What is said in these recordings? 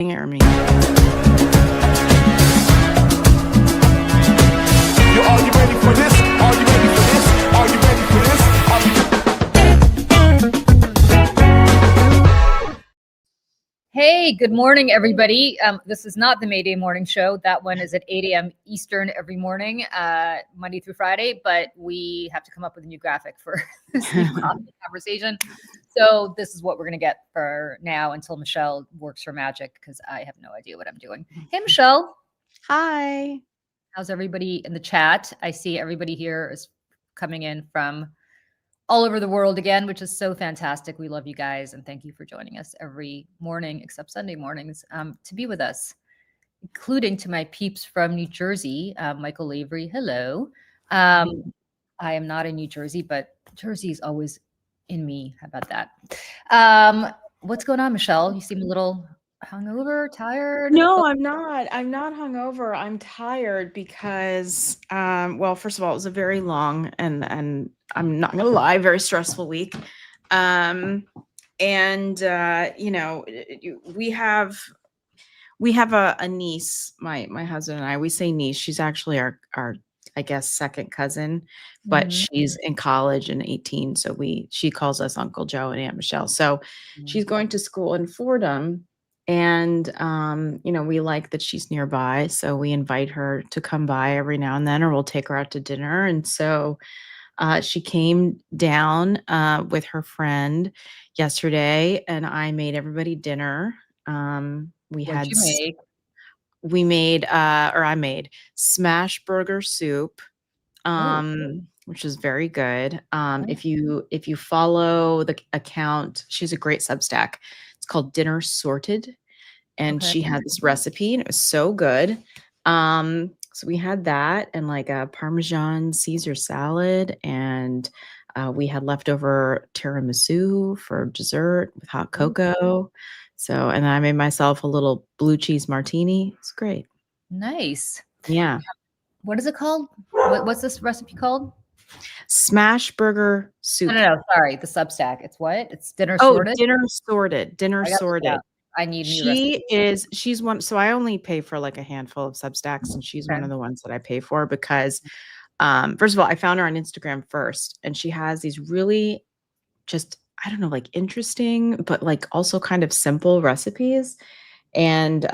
Hear me. Yo, are you ready for this? Are you ready for this? Are you ready for this? Are you... Hey, good morning, everybody. This is not the Mayday Morning Show. That one is at 8 a.m. Eastern every morning, Monday through Friday. But we have to come up with a new graphic for this new conversation. So this is what we're going to get for now until Michelle works her magic, because I have no idea what I'm doing. Hey, Michelle. Hi. How's everybody in the chat? I see everybody here is coming in from all over the world again, which is so fantastic. We love you guys, and thank you for joining us every morning, except Sunday mornings, to be with us, including to my peeps from New Jersey, Michael Lavery. Hello. I am not in New Jersey, but Jersey is always in me. How about that? What's going on, Michelle? You seem a little hungover, tired. No, I'm not. I'm not hungover. I'm tired because, well, first of all, it was a very long and I'm not gonna lie, very stressful week. You know, we have a niece. My husband and I. We say niece. She's actually our I guess second cousin, but she's in college and 18, so she calls us Uncle Joe and Aunt Michelle. So she's going to school in Fordham. And, you know, we like that she's nearby. So we invite her to come by every now and then, or we'll take her out to dinner. And so she came down with her friend yesterday, and I made everybody dinner. What'd you make? I made smash burger soup, which is very good. If you follow the account, she's a great Substack. It's called Dinner Sorted. And she had this recipe and it was so good. So we had that and like a Parmesan Caesar salad, and we had leftover tiramisu for dessert with hot cocoa. So, and then I made myself a little blue cheese martini. It's great. Nice. Yeah. What is it called? What's this recipe called? Smash burger soup. No, sorry. The Substack. It's what? It's Dinner Sorted? Dinner Sorted. Dinner Sorted. I need new recipes. She's one. So I only pay for like a handful of Substacks, and she's one of the ones that I pay for because, first of all, I found her on Instagram first, and she has these really just, I don't know, like interesting, but like also kind of simple recipes. And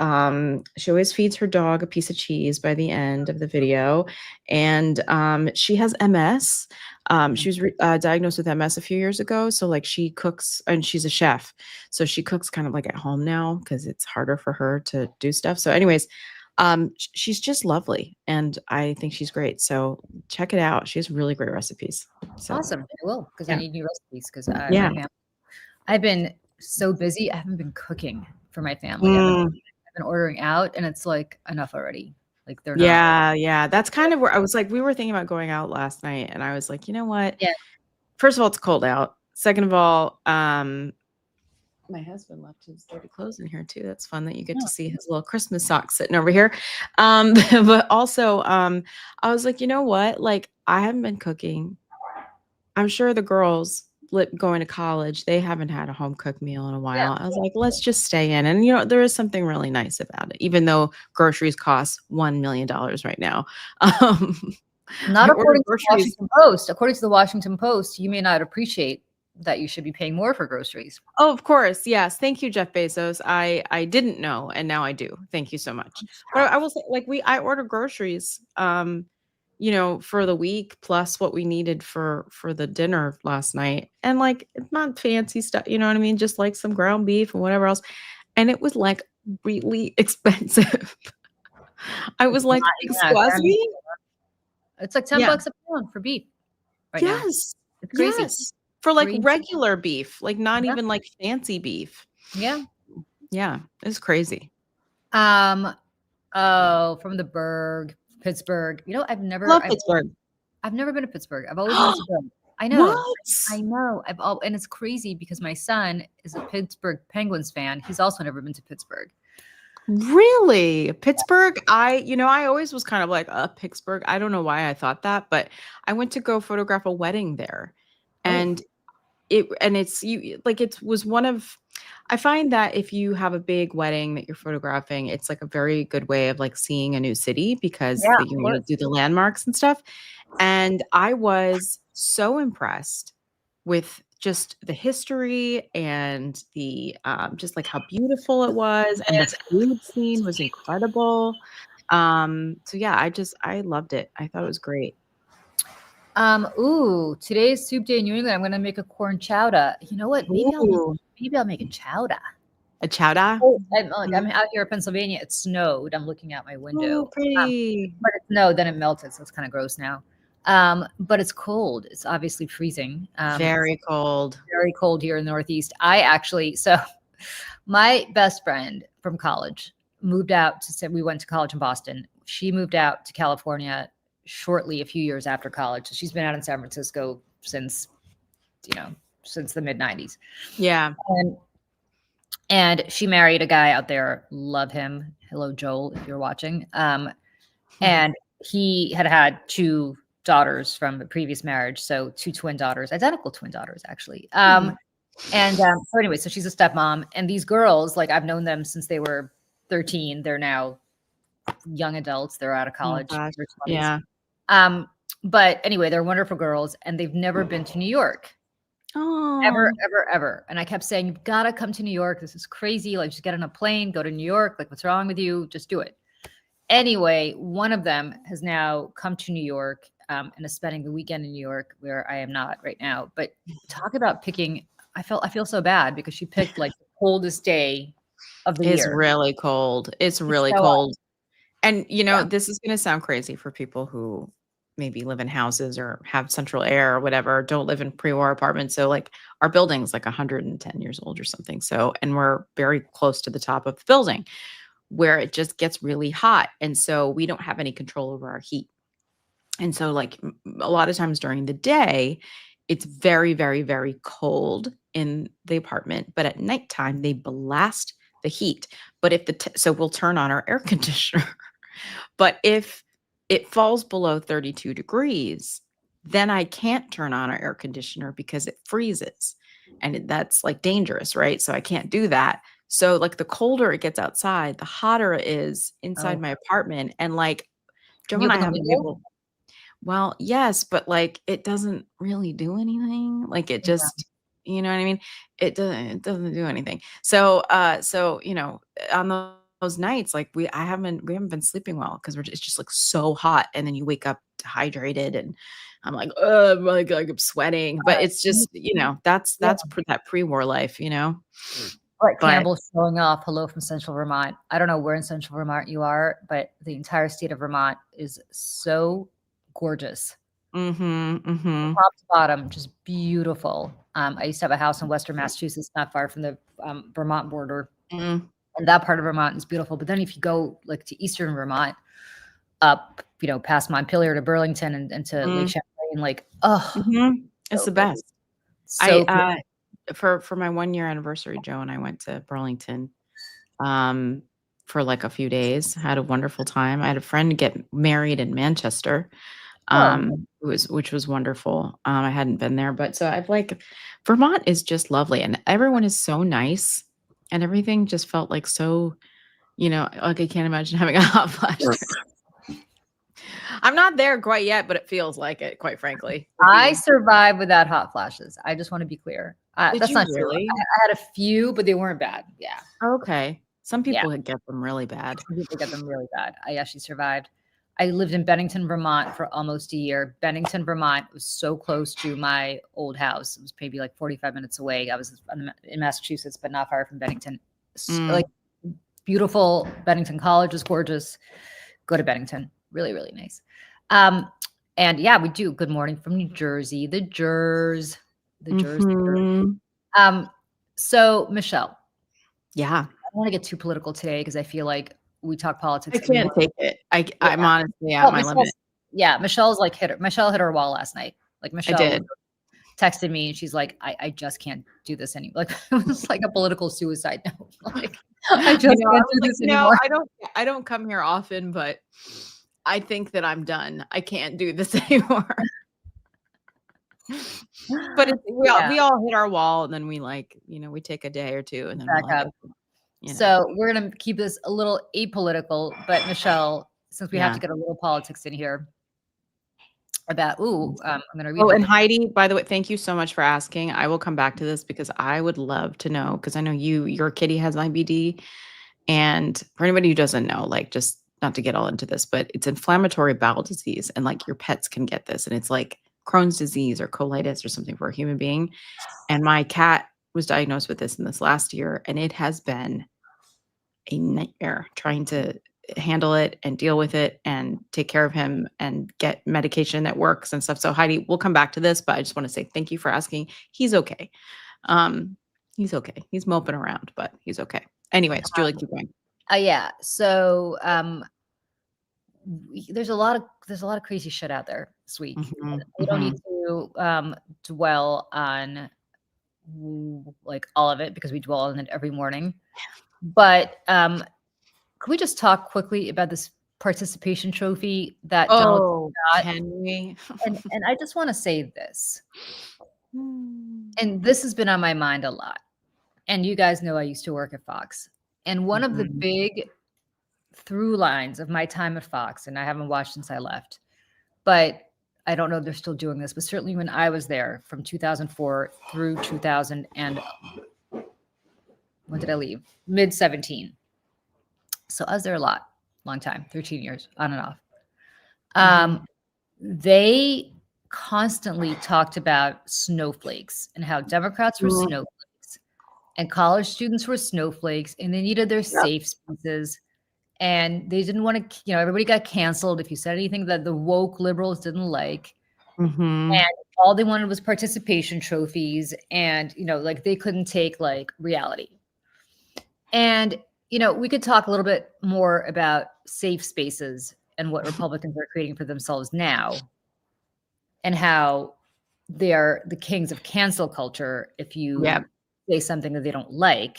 she always feeds her dog a piece of cheese by the end of the video. And she has MS. She was diagnosed with MS a few years ago. So like she cooks, and she's a chef. So she cooks kind of like at home now because it's harder for her to do stuff. So anyways, she's just lovely. And I think she's great. So check it out. She has really great recipes. So, awesome. I will, because I need new recipes because I've been so busy. I haven't been cooking for my family. I've been ordering out, and it's like enough already. Like they're not. Yeah. That's kind of where I was like, we were thinking about going out last night, and I was like, you know what? Yeah. First of all, it's cold out. Second of all, my husband left his dirty clothes in here too. That's fun that you get to see his little Christmas socks sitting over here. But also, I was like, you know what? Like, I haven't been cooking. I'm sure the girls going to college, they haven't had a home cooked meal in a while. I was like, let's just stay in. And, you know, there is something really nice about it, even though groceries cost $1 million right now. Not according to the Washington Post. According to the Washington Post, you may not appreciate that you should be paying more for groceries. Oh, of course. Yes. Thank you, Jeff Bezos. I didn't know, and now I do. Thank you so much. But I will say, like, I ordered groceries, you know, for the week plus what we needed for the dinner last night. And like, it's not fancy stuff, you know what I mean? Just like some ground beef and whatever else. And it was like really expensive. I was like, excuse me? It's like $10 a pound for beef right now. It's crazy. Yes. For like regular beef, like not even like fancy beef. Yeah. Yeah. It's crazy. From the Pittsburgh. You know, Love Pittsburgh. I've never been to Pittsburgh. I've always been to Pittsburgh. I know. What? I know. And it's crazy because my son is a Pittsburgh Penguins fan. He's also never been to Pittsburgh. Really? Pittsburgh? I always was kind of like, Pittsburgh. I don't know why I thought that, but I went to go photograph a wedding there. And it was one of I find that if you have a big wedding that you're photographing, it's like a very good way of like seeing a new city because Yeah, you of want course. to do the landmarks and stuff. And I was so impressed with just the history and the just like how beautiful it was, and the food scene was incredible. So yeah, I loved it. I thought it was great. Ooh, today's soup day in New England. I'm gonna make a corn chowder. You know what? Ooh, Maybe I'll make a chowder. a chowder. Oh, I'm like Mhm. I'm out here in Pennsylvania. It snowed. I'm looking out my Oh, window. pretty. But it snowed, then it melted, so it's kind of gross now. But it's cold. It's obviously freezing. It's Very cold. very cold here in the Northeast. I actually, so my best friend from college moved out to, we went to college in Boston. She moved out to California shortly, a few years after college. So she's been out in San Francisco since, since the mid 90s. Yeah. And she married a guy out there. Love him. Hello, Joel, if you're watching. And he had two daughters from a previous marriage. So two twin daughters, identical twin daughters, actually. So anyway, so she's a stepmom. And these girls, like I've known them since they were 13. They're now young adults. They're out of Oh college. gosh. Their 20s. Yeah. But anyway, they're wonderful girls. And they've never been to New York. Ever, Oh. ever, ever. And I kept saying, you've got to come to New York. This is crazy. Like, just get on a plane, go to New York. Like, what's wrong with you? Just do it. Anyway, one of them has now come to New York and is spending the weekend in New York, where I am not right now. But talk about picking. I feel so bad because she picked like the coldest day of the It's year. really cold. It's really so cold. And Yeah. this is going to sound crazy for people who maybe live in houses or have central air or whatever, don't live in pre-war apartments. So like our building's like 110 years old or something. So, and we're very close to the top of the building where it just gets really hot. And so we don't have any control over our heat. And so like a lot of times during the day, it's very, very, very cold in the apartment, but at nighttime they blast the heat. But if so we'll turn on our air conditioner. But if it falls below 32 degrees, then I can't turn on our air conditioner because it freezes. And that's like dangerous, right? So I can't do that. So like the colder it gets outside, the hotter it is inside Oh, my apartment. And like Joe can you and I open the haven't been window? able. Well, yes, but like it doesn't really do anything. Like it Yeah. just, you know what I mean? It doesn't do anything. So on those nights, like we haven't been sleeping well because it's just like so hot, and then you wake up dehydrated, and I'm like, oh, like I'm sweating. But it's just, that's Yeah. that pre-war life, Like But cannibals showing off. Hello from Central Vermont. I don't know where in Central Vermont you are, but the entire state of Vermont is so gorgeous. mm-hmm, mm-hmm, Top to bottom, just beautiful. I used to have a house in Western Massachusetts, not far from the Vermont border, mm, and that part of Vermont is beautiful. But then if you go like to Eastern Vermont, up past Montpelier to Burlington and to Lake mm, Champlain, like oh, mm-hmm. It's so the pretty, best. so pretty. For my 1 year anniversary, Joe and I went to Burlington um for like a few days. Had a wonderful time. I had a friend get married in Manchester, Oh, which was wonderful. I hadn't been there, but so I've like Vermont is just lovely, and everyone is so nice, and everything just felt like so, like I can't imagine having a hot flash there. I'm not there quite yet, but it feels like it, quite frankly. I survived without hot flashes. I just want to be clear. Did That's you not true. really? I had a few, but they weren't bad. Yeah. Okay. Some Yeah. people get them really bad. Some people get them really bad. I actually survived. I lived in Bennington, Vermont for almost a year. Bennington, Vermont was so close to my old house. It was maybe like 45 minutes away. I was in Massachusetts, but not far from Bennington. Like beautiful. Bennington College is gorgeous. Go to Bennington. Really, really nice. And yeah, we do. Good morning from New Jersey. The Jers. Mhm. So Michelle, Yeah. I don't want to get too political today because I feel like we talk politics. I can't take it. I'm honestly at my limit. Michelle's like Michelle hit her wall last night. Like I Michelle did. texted me and she's like, I just can't do this anymore. Like it was like a political suicide note. Like I just can't do this anymore. I don't come here often, but I think that I'm done. I can't do this anymore. But Yeah. we all hit our wall, and then we we take a day or two, and then we're Back like, up. okay, So we're gonna keep this a little apolitical, but Michelle, since we have yeah. to get a little politics in here about, I'm gonna read Oh, about and the Heidi, by the way, thank you so much for asking. I will come back to this because I would love to know, because I know your kitty has IBD. And for anybody who doesn't know, like, just not to get all into this, but it's inflammatory bowel disease, and like your pets can get this, and it's like Crohn's disease or colitis or something for a human being. And my cat was diagnosed with this in this last year, and it has been a nightmare trying to handle it and deal with it and take care of him and get medication that works and stuff. So Heidi, we'll come back to this, but I just want to say thank you for asking. He's okay. Um, he's okay. He's moping around, but he's okay. Anyways, Julie, keep going. yeah. So there's a lot of crazy shit out there this week. Mhm, We don't need mhm. to dwell on like all of it because we dwell on it every morning. But could we just talk quickly about this participation trophy that Donald Oh, got? can we? And I just want to say this, Mm. and this has been on my mind a lot. And you guys know I used to work at Fox. And one of the Mhm. big through lines of my time at Fox, and I haven't watched since I left, but I don't know if they're still doing this, but certainly when I was there from 2004 through 2000 and when did I leave? Mid 17. So I was there a lot, long time, 13 years, on and off. They constantly talked about snowflakes and how Democrats were Mhm. snowflakes and college students were snowflakes and they needed their Yep. safe spaces. And they didn't want to, everybody got canceled if you said anything that the woke liberals didn't like. Mhm. And all they wanted was participation trophies. And, like they couldn't take like reality. And, we could talk a little bit more about safe spaces and what Republicans are creating for themselves now and how they are the kings of cancel culture if you Yep. say something that they don't like.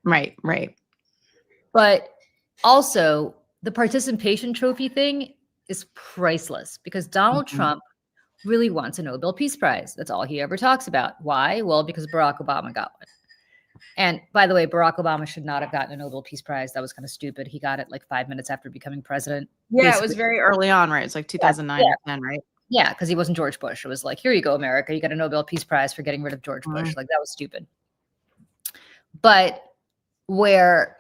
Right, right. But also, the participation trophy thing is priceless because Donald Mhm. Trump really wants a Nobel Peace Prize. That's all he ever talks about. Why? Well, because Barack Obama got one. And by the way, Barack Obama should not have gotten a Nobel Peace Prize. That was kind of stupid. He got it like 5 minutes after becoming president. Yeah, it was very early on, right? It's like 2009 Yeah, or 10, right? yeah, because he wasn't George Bush. It was like, here you go, America. You got a Nobel Peace Prize for getting rid of George Bush. Mhm. Like that was stupid. But where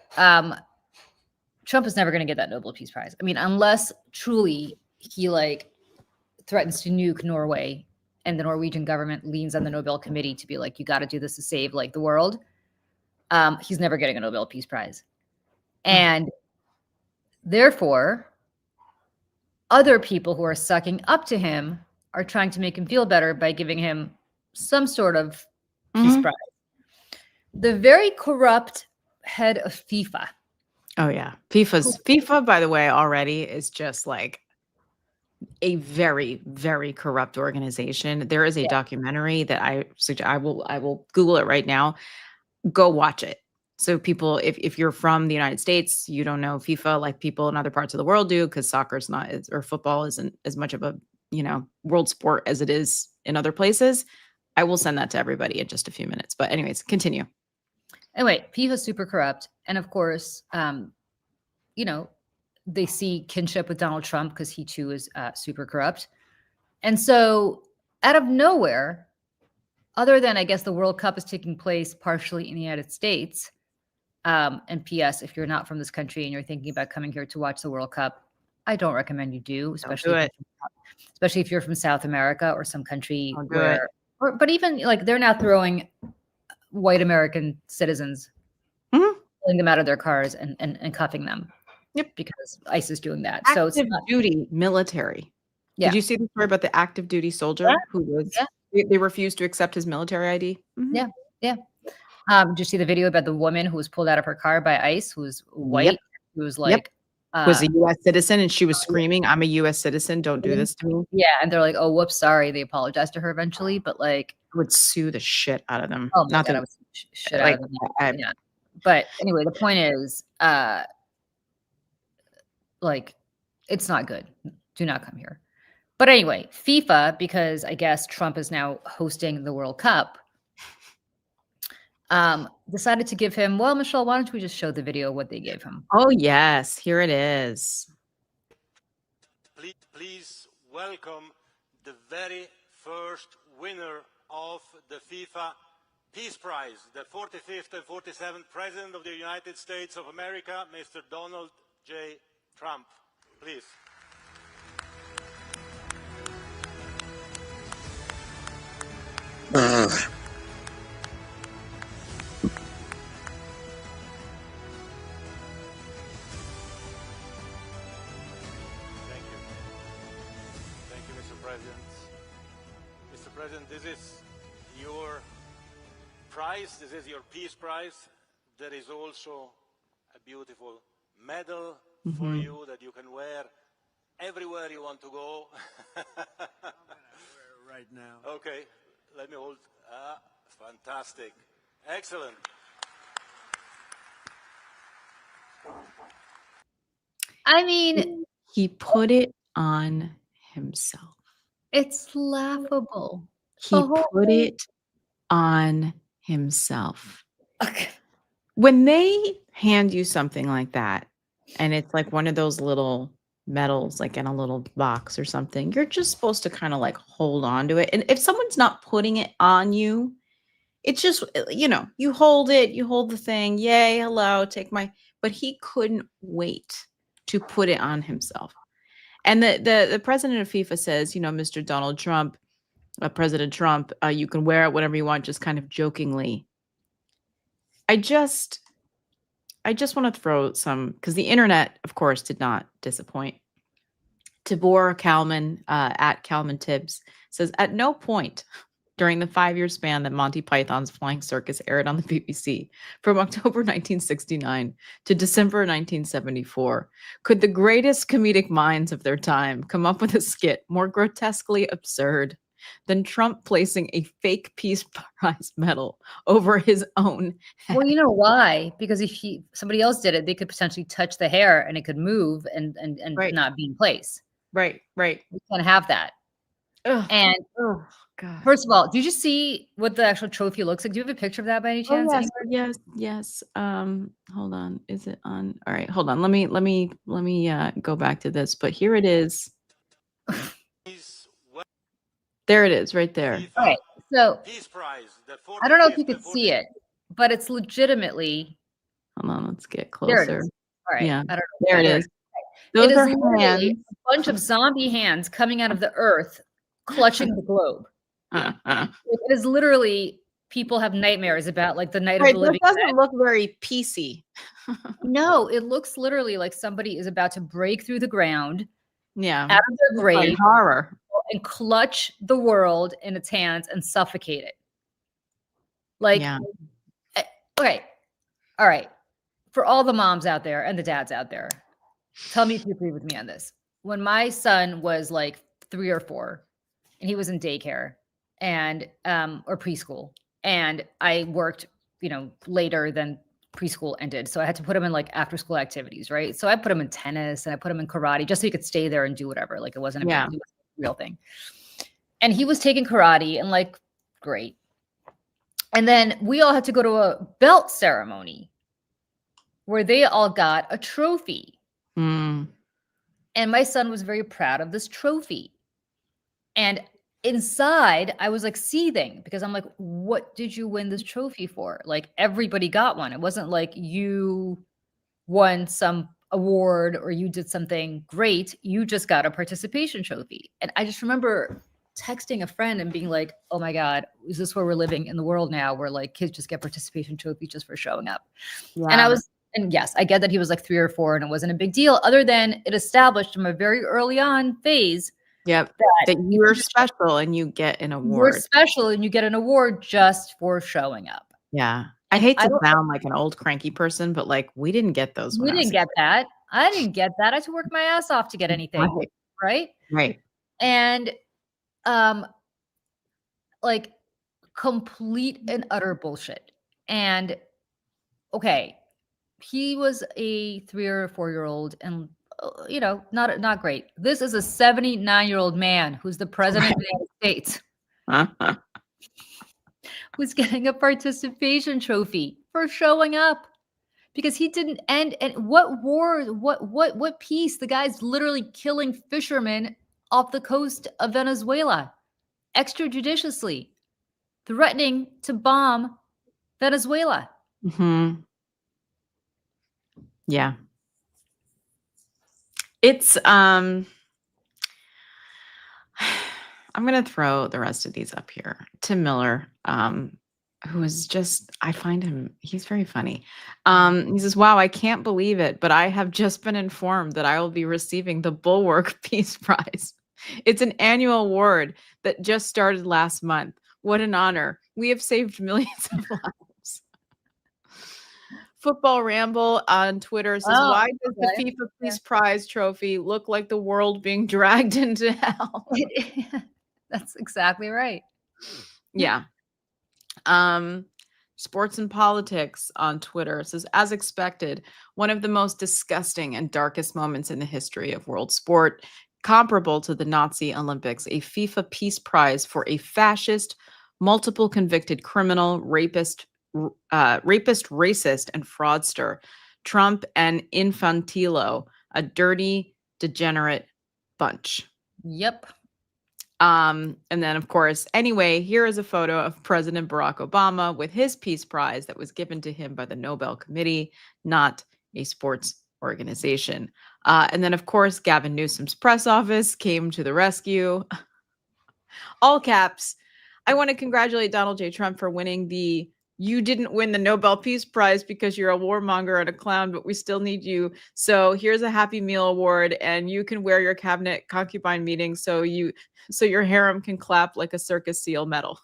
Trump is never going to get that Nobel Peace Prize. I mean, unless truly he like threatens to nuke Norway and the Norwegian government leans on the Nobel Committee to be like, you got to do this to save like the world. He's never getting a Nobel Peace Prize. And therefore, other people who are sucking up to him are trying to make him feel better by giving him some sort of peace Mhm. prize. The very corrupt head of FIFA. Oh yeah. FIFA, by the way, already is just like a very, very corrupt organization. There is a Yeah. documentary that I suggest I will Google it right now. Go watch it. So people, if you're from the United States, you don't know FIFA like people in other parts of the world do, because soccer's not or football isn't as much of a, world sport as it is in other places. I will send that to everybody in just a few minutes. But anyways, continue. Anyway, FIFA's super corrupt. And of course, they see kinship with Donald Trump because he too is super corrupt. And so out of nowhere, other than I guess the World Cup is taking place partially in the United States, and P.S. if you're not from this country and you're thinking about coming here to watch the World Cup, I don't recommend you do, Don't do it. especially if you're from South America or some country Don't do it. but even like they're now throwing white American citizens, Mhm. pulling them out of their cars and cuffing them. Yep. Because ICE is doing that. Active So it's not, duty military. yeah. Did you see the story about the active duty soldier who was they refused to accept his military ID? Mhm. Yeah. Yeah. Did you see the video about the woman who was pulled out of her car by ICE, who was white, Yep. who was Yep. like, Was a US citizen, and she was screaming, "I'm a US citizen, don't do this to me." yeah, and they're like, "Oh, whoops, sorry." They apologized to her eventually, but like, I would sue the shit out of them. oh my Not god, that I was shit out like of them. I Yeah. But anyway, the point is, like, it's not good. Do not come here. But anyway, FIFA, because I guess Trump is now hosting the World Cup, decided to give him, well, Michelle, why don't we just show the video of what they gave him? Oh, yes. Here it is. Please welcome the very first winner of the FIFA Peace Prize, the 45th and 47th President of the United States of America, Mr. Donald J. Trump. Please. Thank you. Thank you, Mr. President. Mr. President, this is your prize. This is your Peace Prize. There is also a beautiful medal for you that you can wear everywhere you want to go. Right now. Okay, let me hold. Fantastic. Excellent. I mean, He put it on himself. it's laughable. He The whole put thing. it on himself. Okay. When they hand you something like that, and it's like one of those little medals, like in a little box or something, you're just supposed to kind of like hold on to it. And if someone's not putting it on you, it's just, you hold it, you hold the thing, yay, hello, take my, but he couldn't wait to put it on himself. And the president of FIFA says, Mr. Donald Trump, President Trump, you can wear it whatever you want, just kind of jokingly. I just want to throw some, because the internet, of course, did not disappoint. Tibor Kalman at Kalman Tibbs says, at no point during the 5-year span that Monty Python's Flying Circus aired on the BBC from October 1969 to December 1974, could the greatest comedic minds of their time come up with a skit more grotesquely absurd than Trump placing a fake Peace Prize medal over his own head. Well, you know why? Because if somebody else did it, they could potentially touch the hair and it could move and Right. not be in place. Right. We can't have that. Ugh. And Oh, God. first of all, did you see what the actual trophy looks like? Do you have a picture of that by any chance? Oh, yes. Hold on. Is it on? All right, hold on. Let me go back to this. But here it is. Please There it is, right there. FIFA All right. So Peace Prize, the I don't know if you 45th could and see it, but it's legitimately Hold on, let's get there. It closer. is. All right. Yeah, I don't know. there it There is. It Those is are literally hands. a bunch of zombie hands coming out of the earth, clutching the globe. It is literally people have nightmares about like the night of Right, the this living doesn't dead. look very PC. No, it looks literally like somebody is about to break through the ground Yeah, out of their like grave horror. and clutch the world in its hands and suffocate it. Like, Yeah. Okay, all right. For all the moms out there and the dads out there, tell me if you agree with me on this. When my son was like 3 or 4 and he was in daycare and or preschool, and I worked, later than preschool ended. So I had to put him in like after school activities, right? So I put him in tennis and I put him in karate just so he could stay there and do whatever. Like it wasn't a Yeah. big real thing. And he was taking karate and like, great. And then we all had to go to a belt ceremony where they all got a trophy. Mm. And my son was very proud of this trophy. And inside, I was like seething because I'm like, what did you win this trophy for? Like everybody got one. It wasn't like you won some award or you did something great. You just got a participation trophy. And I just remember texting a friend and being like, oh my God, is this where we're living in the world now where like kids just get participation trophies just for showing up? Yeah. And yes, I get that he was like 3 or 4 and it wasn't a big deal other than it established from a very early on phase Yep. That you are special and you get an you're award. special and you get an award just for showing up. Yeah. I hate I to don't- sound like an old cranky person, but like we didn't get those. We when I was didn't a get that. I didn't get that. I had to work my ass off to get kid. anything, right? Right. And like complete and utter bullshit. And okay, he was a 3 or 4-year-old and not great. This is a 79-year-old man who's the president of the United States, who's getting a participation trophy for showing up because he didn't end. And what war? What peace? The guy's literally killing fishermen off the coast of Venezuela extrajudiciously, threatening to bomb Venezuela. Mhm. Yeah. It's I'm going to throw the rest of these up here. Tim Miller, who is just, I find him, he's very funny. He says, "Wow, I can't believe it, but I have just been informed that I will be receiving the Bulwark Peace Prize. It's an annual award that just started last month. What an honor. We have saved millions of lives." Football Ramble on Twitter says, Oh, "Why does the okay. FIFA Peace Prize trophy look like the world being dragged into hell?" That's exactly right. Yeah. Sports and Politics on Twitter says, "As expected, one of the most disgusting and darkest moments in the history of world sport, comparable to the Nazi Olympics, a FIFA Peace Prize for a fascist, multiple convicted criminal, rapist, racist, and fraudster, Trump and Infantilo, a dirty, degenerate bunch." Yep. And then, of course, anyway, here is a photo of President Barack Obama with his Peace Prize that was given to him by the Nobel Committee, not a sports organization. And then, of course, Gavin Newsom's press office came to the rescue. All caps. "I want to congratulate Donald J. Trump for winning the you didn't win the Nobel Peace Prize because you're a warmonger and a clown, but we still need you. So here's a Happy Meal award, and you can wear your cabinet concubine meeting so your harem can clap like a circus seal medal."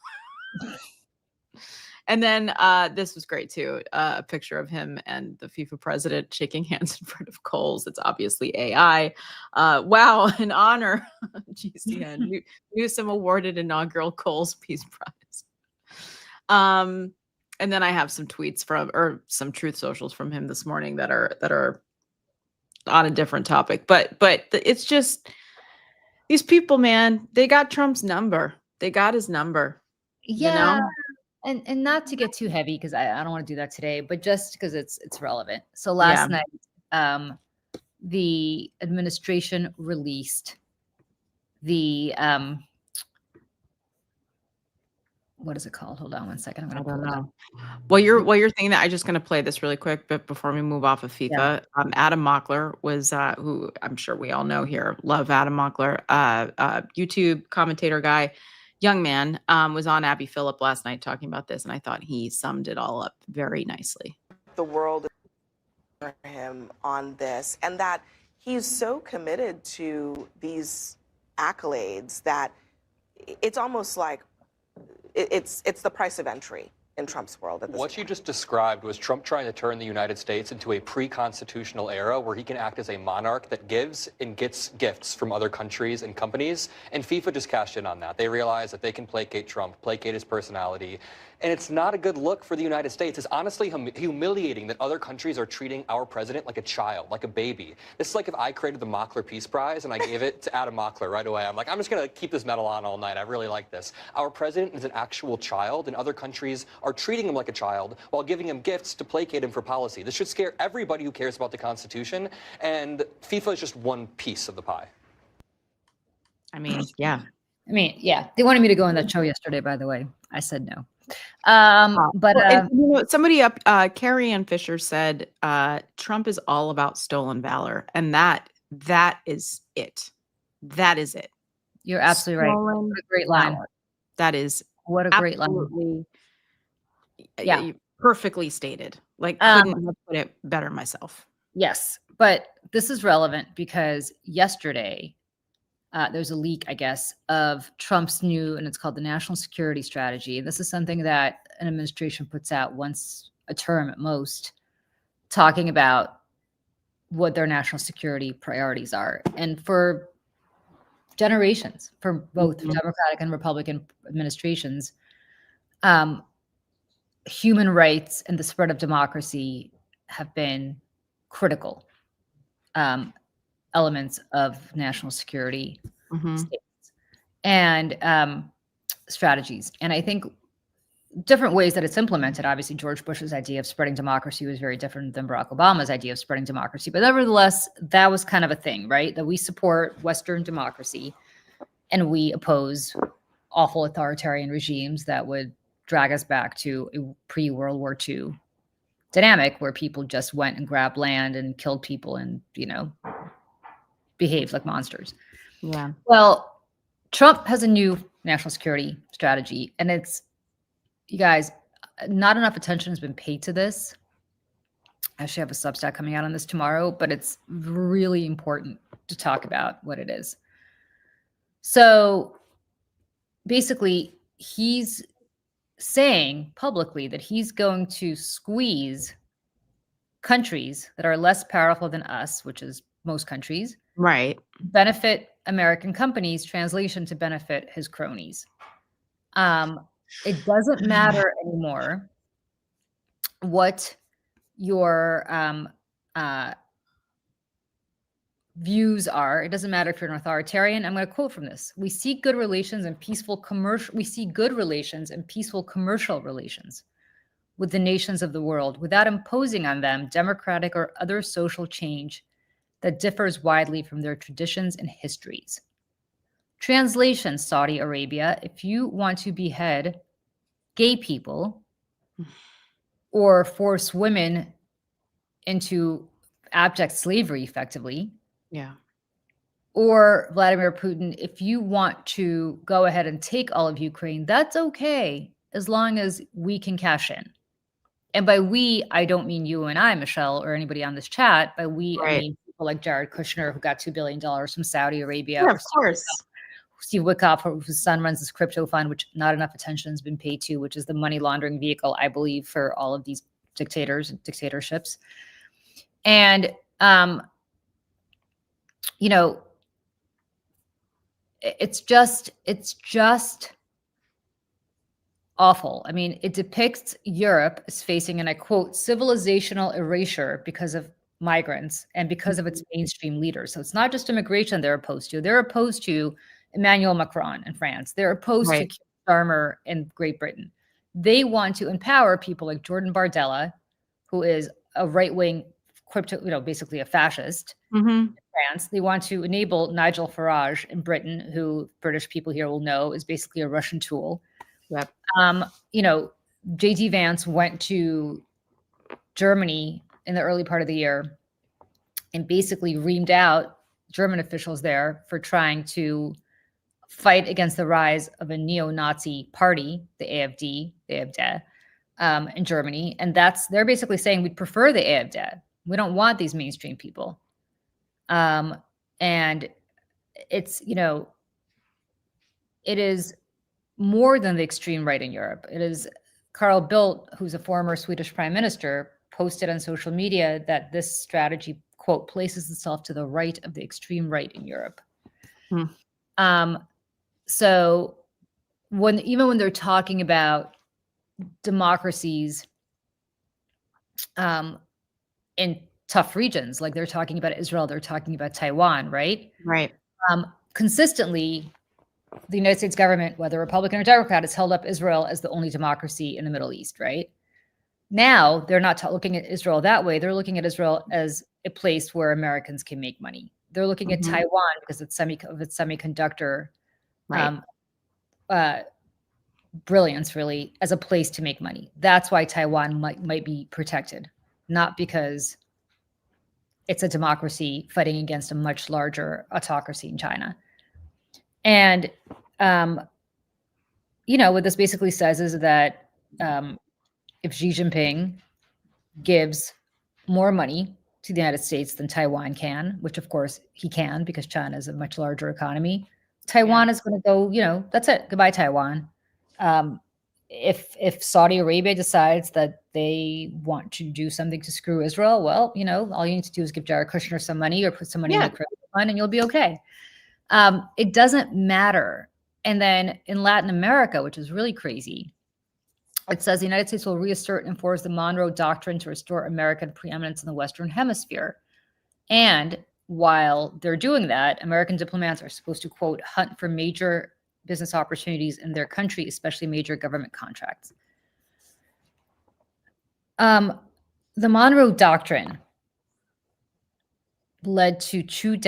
And then this was great too. A picture of him and the FIFA president shaking hands in front of Kohl's. It's obviously AI. Wow, an honor. GCN. Newsom awarded inaugural Kohl's Peace Prize. And then I have some tweets or some Truth Socials from him this morning that are on a different topic. But it's just these people, man. They got Trump's number. They got his number. Yeah. You know? And not to get too heavy because I don't want to do that today, but just because it's relevant. So last night, the administration released the what is it called? Hold on one second. I'm I gonna don't pull it up. know. While you're thinking that, I'm just going to play this really quick, but before we move off of FIFA, Adam Mockler was who I'm sure we all know here, love Adam Mockler, YouTube commentator guy, young man, was on Abby Phillip last night talking about this, and I thought he summed it all up very nicely. The world for him on this, and that he's so committed to these accolades that it's almost like it's the price of entry in Trump's world. At this What you just described was Trump trying to turn the United States into a pre-constitutional era where he can act as a monarch that gives and gets gifts from other countries and companies. And FIFA just cashed in on that. They realized that they can placate Trump, placate his personality. And it's not a good look for the United States. It's honestly humiliating that other countries are treating our president like a child, like a baby. This is like if I created the Mockler Peace Prize and I gave it to Adam Mockler right away. I'm like, I'm just going to keep this medal on all night. I really like this. Our president is an actual child, and other countries are treating him like a child while giving him gifts to placate him for policy. This should scare everybody who cares about the Constitution, and FIFA is just one piece of the pie. I mean, yeah. They wanted me to go on that show yesterday, by the way. I said no. Somebody up, Carrie Ann Fisher said, Trump is all about stolen valor, and that is it. That is it. You're absolutely right. What a great line. That is what a great line. Yeah, perfectly stated. Like, couldn't have put it better myself. Yes, but this is relevant because yesterday there's a leak, I guess, of Trump's new, and it's called the National Security Strategy. And this is something that an administration puts out once a term at most, talking about what their national security priorities are. And for generations, for both Democratic and Republican administrations, human rights and the spread of democracy have been critical. elements of national security Mhm. states and strategies. And I think different ways that it's implemented. Obviously, George Bush's idea of spreading democracy was very different than Barack Obama's idea of spreading democracy. But nevertheless, that was kind of a thing, right? That we support Western democracy and we oppose awful authoritarian regimes that would drag us back to a pre-World War II dynamic where people just went and grabbed land and killed people and, behaved like monsters. Yeah. Well, Trump has a new national security strategy, and it's, you guys, not enough attention has been paid to this. I actually have a Substack coming out on this tomorrow, but it's really important to talk about what it is. So basically, he's saying publicly that he's going to squeeze countries that are less powerful than us, which is most countries, Right. benefit American companies, translation to benefit his cronies. It doesn't matter anymore what your views are. It doesn't matter if you're an authoritarian. I'm going to quote from this. We seek good relations and peaceful commercial. We see good relations and peaceful commercial relations with the nations of the world without imposing on them democratic or other social change that differs widely from their traditions and histories. Translation, Saudi Arabia, if you want to behead gay people or force women into abject slavery, effectively, Yeah. or Vladimir Putin, if you want to go ahead and take all of Ukraine, that's okay, as long as we can cash in. And by we, I don't mean you and I, Michelle, or anybody on this chat. By we, I Right. mean people like Jared Kushner, who got $2 billion from Saudi Arabia. Yeah, or of course. Steve Witkoff, whose son runs this crypto fund, which not enough attention has been paid to, which is the money laundering vehicle, I believe, for all of these dictators and dictatorships. And, it's just awful. I mean, it depicts Europe as facing, and I quote, civilizational erasure because of migrants and because of its mainstream leaders. So it's not just immigration they're opposed to. They're opposed to Emmanuel Macron in France. They're opposed Right. to Keir Starmer in Great Britain. They want to empower people like Jordan Bardella, who is a right-wing crypto, basically a fascist. Mhm. France. They want to enable Nigel Farage in Britain, who British people here will know is basically a Russian tool. Yep. JD Vance went to Germany in the early part of the year and basically reamed out German officials there for trying to fight against the rise of a neo-Nazi party, the AfD, in Germany. And they're basically saying we'd prefer the AfD. We don't want these mainstream people. And it's, it is more than the extreme right in Europe. It is Carl Bildt, who's a former Swedish prime minister, posted on social media that this strategy, quote, places itself to the right of the extreme right in Europe. So even when they're talking about democracies in tough regions, like they're talking about Israel, they're talking about Taiwan, right? Right. Consistently, the United States government, whether Republican or Democrat, has held up Israel as the only democracy in the Middle East, right? Now, they're not looking at Israel that way. They're looking at Israel as a place where Americans can make money. They're looking at Taiwan because of its semiconductor Right. brilliance, really, as a place to make money. That's why Taiwan might be protected, not because it's a democracy fighting against a much larger autocracy in China. And, what this basically says is that if Xi Jinping gives more money to the United States than Taiwan can, which of course he can because China is a much larger economy, Taiwan is going to go, that's it. Goodbye, Taiwan. If Saudi Arabia decides that they want to do something to screw Israel, well, all you need to do is give Jared Kushner some money or put some money in the crypto fund and you'll be okay. It doesn't matter. And then in Latin America, which is really crazy, it says the United States will reassert and enforce the Monroe Doctrine to restore American preeminence in the Western Hemisphere. And while they're doing that, American diplomats are supposed to, quote, hunt for major business opportunities in their country, especially major government contracts. The Monroe Doctrine led to 2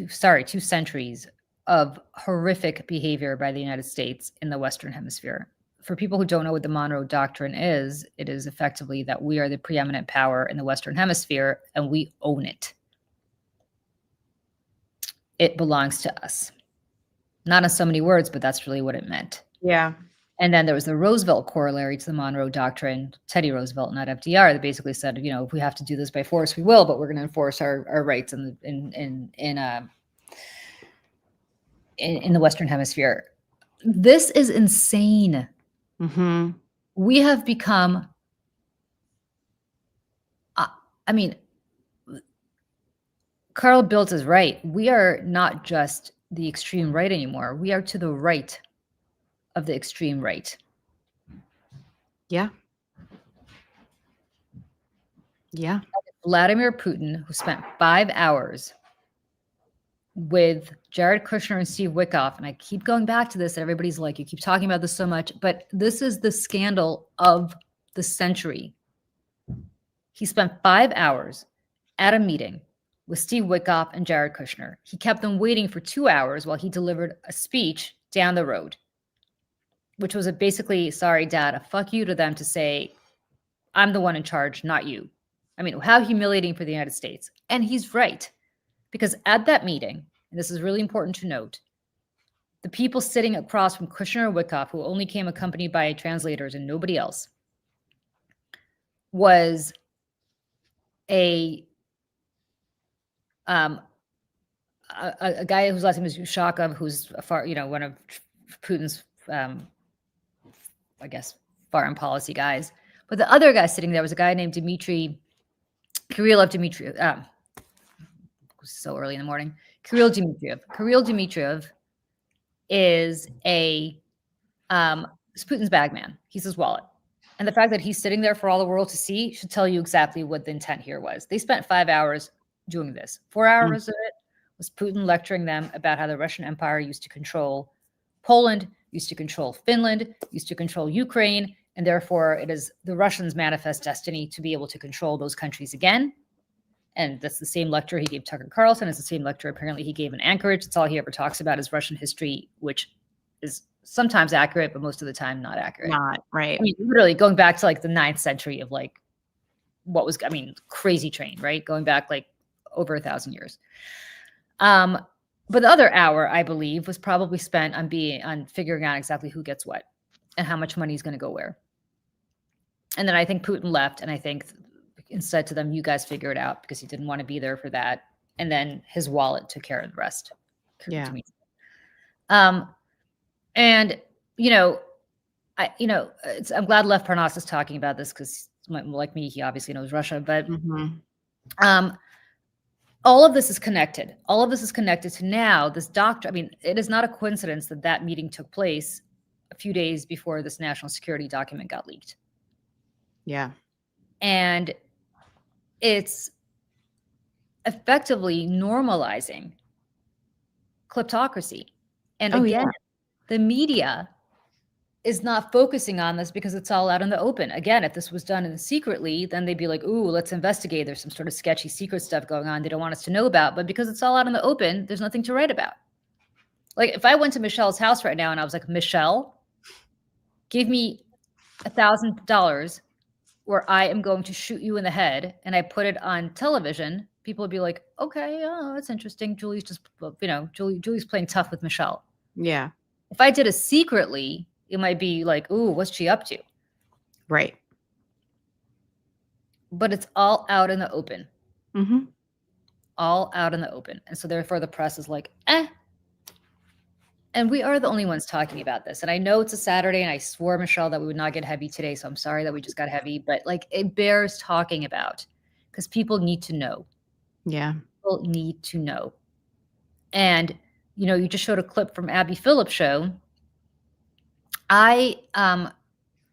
centuries of horrific behavior by the United States in the Western Hemisphere. For people who don't know what the Monroe Doctrine is, it is effectively that we are the preeminent power in the Western Hemisphere and we own it. It belongs to us. Not in so many words, but that's really what it meant. Yeah. And then there was the Roosevelt corollary to the Monroe Doctrine, Teddy Roosevelt, not FDR, that basically said, you know, if we have to do this by force, we will, but we're going to enforce our rights in the Western Hemisphere. This is insane. Mm-hmm. We have become, Carl Bildt is right. We are not just the extreme right anymore. We are to the right of the extreme right. Yeah. Yeah. Vladimir Putin, who spent 5 hours with Jared Kushner and Steve Witkoff, and I keep going back to this, and everybody's like, you keep talking about this so much, but this is the scandal of the century. He spent 5 hours at a meeting with Steve Witkoff and Jared Kushner. He kept them waiting for 2 hours while he delivered a speech down the road, which was basically, sorry, Dad, a fuck you to them to say, I'm the one in charge, not you. I mean, how humiliating for the United States. And he's right, because at that meeting, and this is really important to note, the people sitting across from Kushner and Witkoff, who only came accompanied by translators and nobody else, was a guy whose last name is Ushakov, who's one of Putin's, I guess, foreign policy guys. But the other guy sitting there was a guy named Kirillov Dmitriev. So early in the morning. Kirill Dmitriev is Putin's bag man. He's his wallet. And the fact that he's sitting there for all the world to see should tell you exactly what the intent here was. They spent 5 hours doing this. 4 hours of it was Putin lecturing them about how the Russian Empire used to control Poland, used to control Finland, used to control Ukraine, and therefore it is the Russians' manifest destiny to be able to control those countries again. And that's the same lecture he gave Tucker Carlson. It's the same lecture apparently he gave in Anchorage. It's all he ever talks about is Russian history, which is sometimes accurate, but most of the time not accurate. Not right. I mean, literally going back to like the 9th century of like crazy train, right? Going back like over 1,000 years. But the other hour, I believe, was probably spent on figuring out exactly who gets what and how much money is going to go where. And then I think Putin left, and I think said to them, you guys figure it out, because he didn't want to be there for that. And then his wallet took care of the rest. Yeah. And I'm glad Lev Parnas is talking about this, because like me, he obviously knows Russia, but all of this is connected. All of this is connected to now this doctrine. I mean, it is not a coincidence that meeting took place a few days before this national security document got leaked. Yeah. And it's effectively normalizing kleptocracy. And again, the media is not focusing on this because it's all out in the open. Again, if this was done secretly, then they'd be like, ooh, let's investigate. There's some sort of sketchy secret stuff going on they don't want us to know about. But because it's all out in the open, there's nothing to write about. Like if I went to Michelle's house right now and I was like, Michelle, give me $1,000 or I am going to shoot you in the head, and I put it on television, people would be like, okay, oh, that's interesting. Julie's Julie's playing tough with Michelle. Yeah. If I did it secretly, it might be like, ooh, what's she up to? Right. But it's all out in the open. Mm-hmm. All out in the open. And so therefore the press is like, And we are the only ones talking about this. And I know it's a Saturday, and I swore, Michelle, that we would not get heavy today. So I'm sorry that we just got heavy, but like it bears talking about because people need to know. Yeah. People need to know. And, you just showed a clip from Abby Phillips' show. I'm going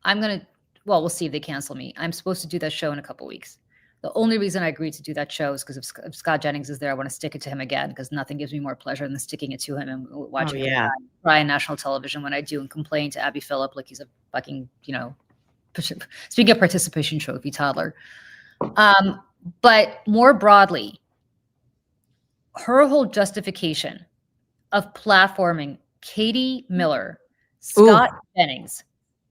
to, we'll see if they cancel me. I'm supposed to do that show in a couple weeks. The only reason I agreed to do that show is because if Scott Jennings is there, I want to stick it to him again, because nothing gives me more pleasure than sticking it to him and watching him cry on national television when I do, and complain to Abby Phillip like he's a fucking, speaking of participation trophy toddler. But more broadly, her whole justification of platforming Katie Miller, Scott Jennings,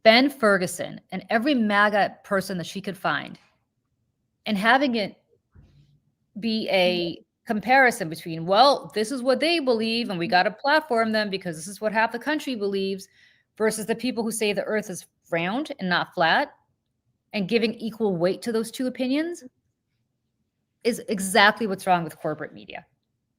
Ben Ferguson, and every MAGA person that she could find, and having it be a comparison between, well, this is what they believe, and we got to platform them because this is what half the country believes, versus the people who say the earth is round and not flat, and giving equal weight to those two opinions is exactly what's wrong with corporate media.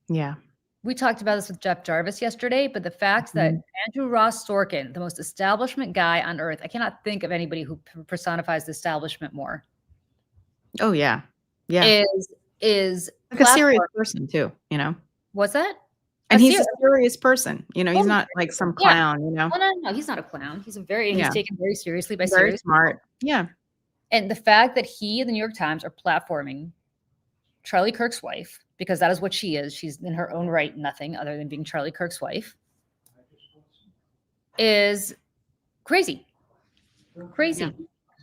Yeah. We talked about this with Jeff Jarvis yesterday, but the fact that Andrew Ross Sorkin, the most establishment guy on earth, I cannot think of anybody who personifies the establishment more. Oh yeah. Yeah. Is like a serious person too, What's that? And he's a serious person. He's not like some clown, No, he's not a clown. He's he's taken very seriously by very serious smart. people. Yeah. And the fact that he and the New York Times are platforming Charlie Kirk's wife, because that is what she is. She's in her own right nothing other than being Charlie Kirk's wife, is crazy. Crazy. Yeah.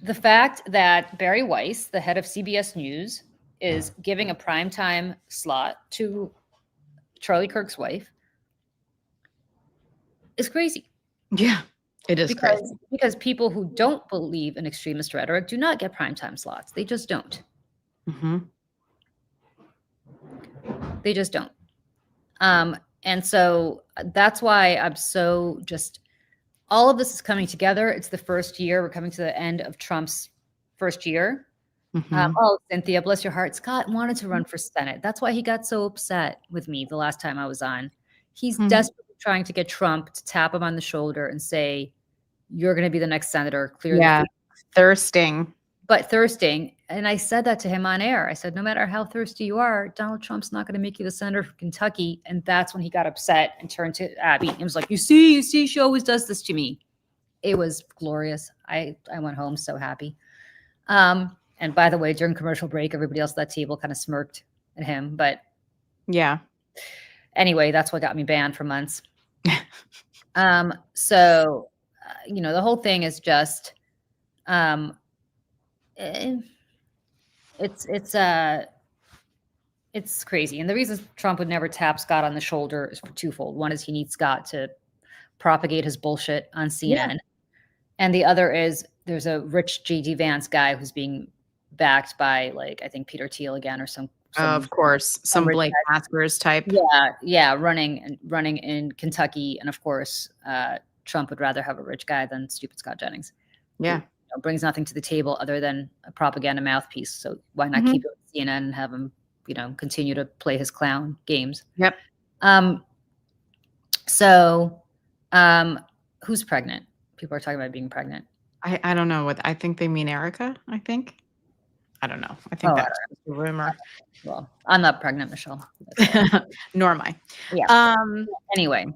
The fact that Barry Weiss, the head of CBS News, is giving a primetime slot to Charlie Kirk's wife is crazy. Yeah, it is crazy. Because people who don't believe in extremist rhetoric do not get primetime slots. They just don't. Mm-hmm. They just don't. And so that's why I'm so all of this is coming together. It's the first year. We're coming to the end of Trump's first year. Mm-hmm. Cynthia, bless your heart. Scott wanted to run for Senate. That's why he got so upset with me the last time I was on. He's desperately trying to get Trump to tap him on the shoulder and say, you're going to be the next senator. Clearly. Yeah, thirsting. And I said that to him on air. I said, no matter how thirsty you are, Donald Trump's not going to make you the senator from Kentucky. And that's when he got upset and turned to Abby and was like, you see, she always does this to me. It was glorious. I went home so happy. And by the way, during commercial break, everybody else at that table kind of smirked at him. But yeah. Anyway, that's what got me banned for months. So, the whole thing is just, it's crazy. And the reason Trump would never tap Scott on the shoulder is for twofold. One is he needs Scott to propagate his bullshit on CNN. Yeah. And the other is there's a rich J.D. Vance guy who's being backed by, I think Peter Thiel again, or some of course, some Blake Masters type. Yeah, running in Kentucky. And of course, Trump would rather have a rich guy than stupid Scott Jennings. Yeah. Who brings nothing to the table other than a propaganda mouthpiece. So why not keep it with CNN and have him, continue to play his clown games? Yep. So who's pregnant? People are talking about being pregnant. I don't know what I think they mean. Erica, I think. I don't know. I think that's a rumor. Well, I'm not pregnant, Michelle. Nor am I. Yeah. Anyway.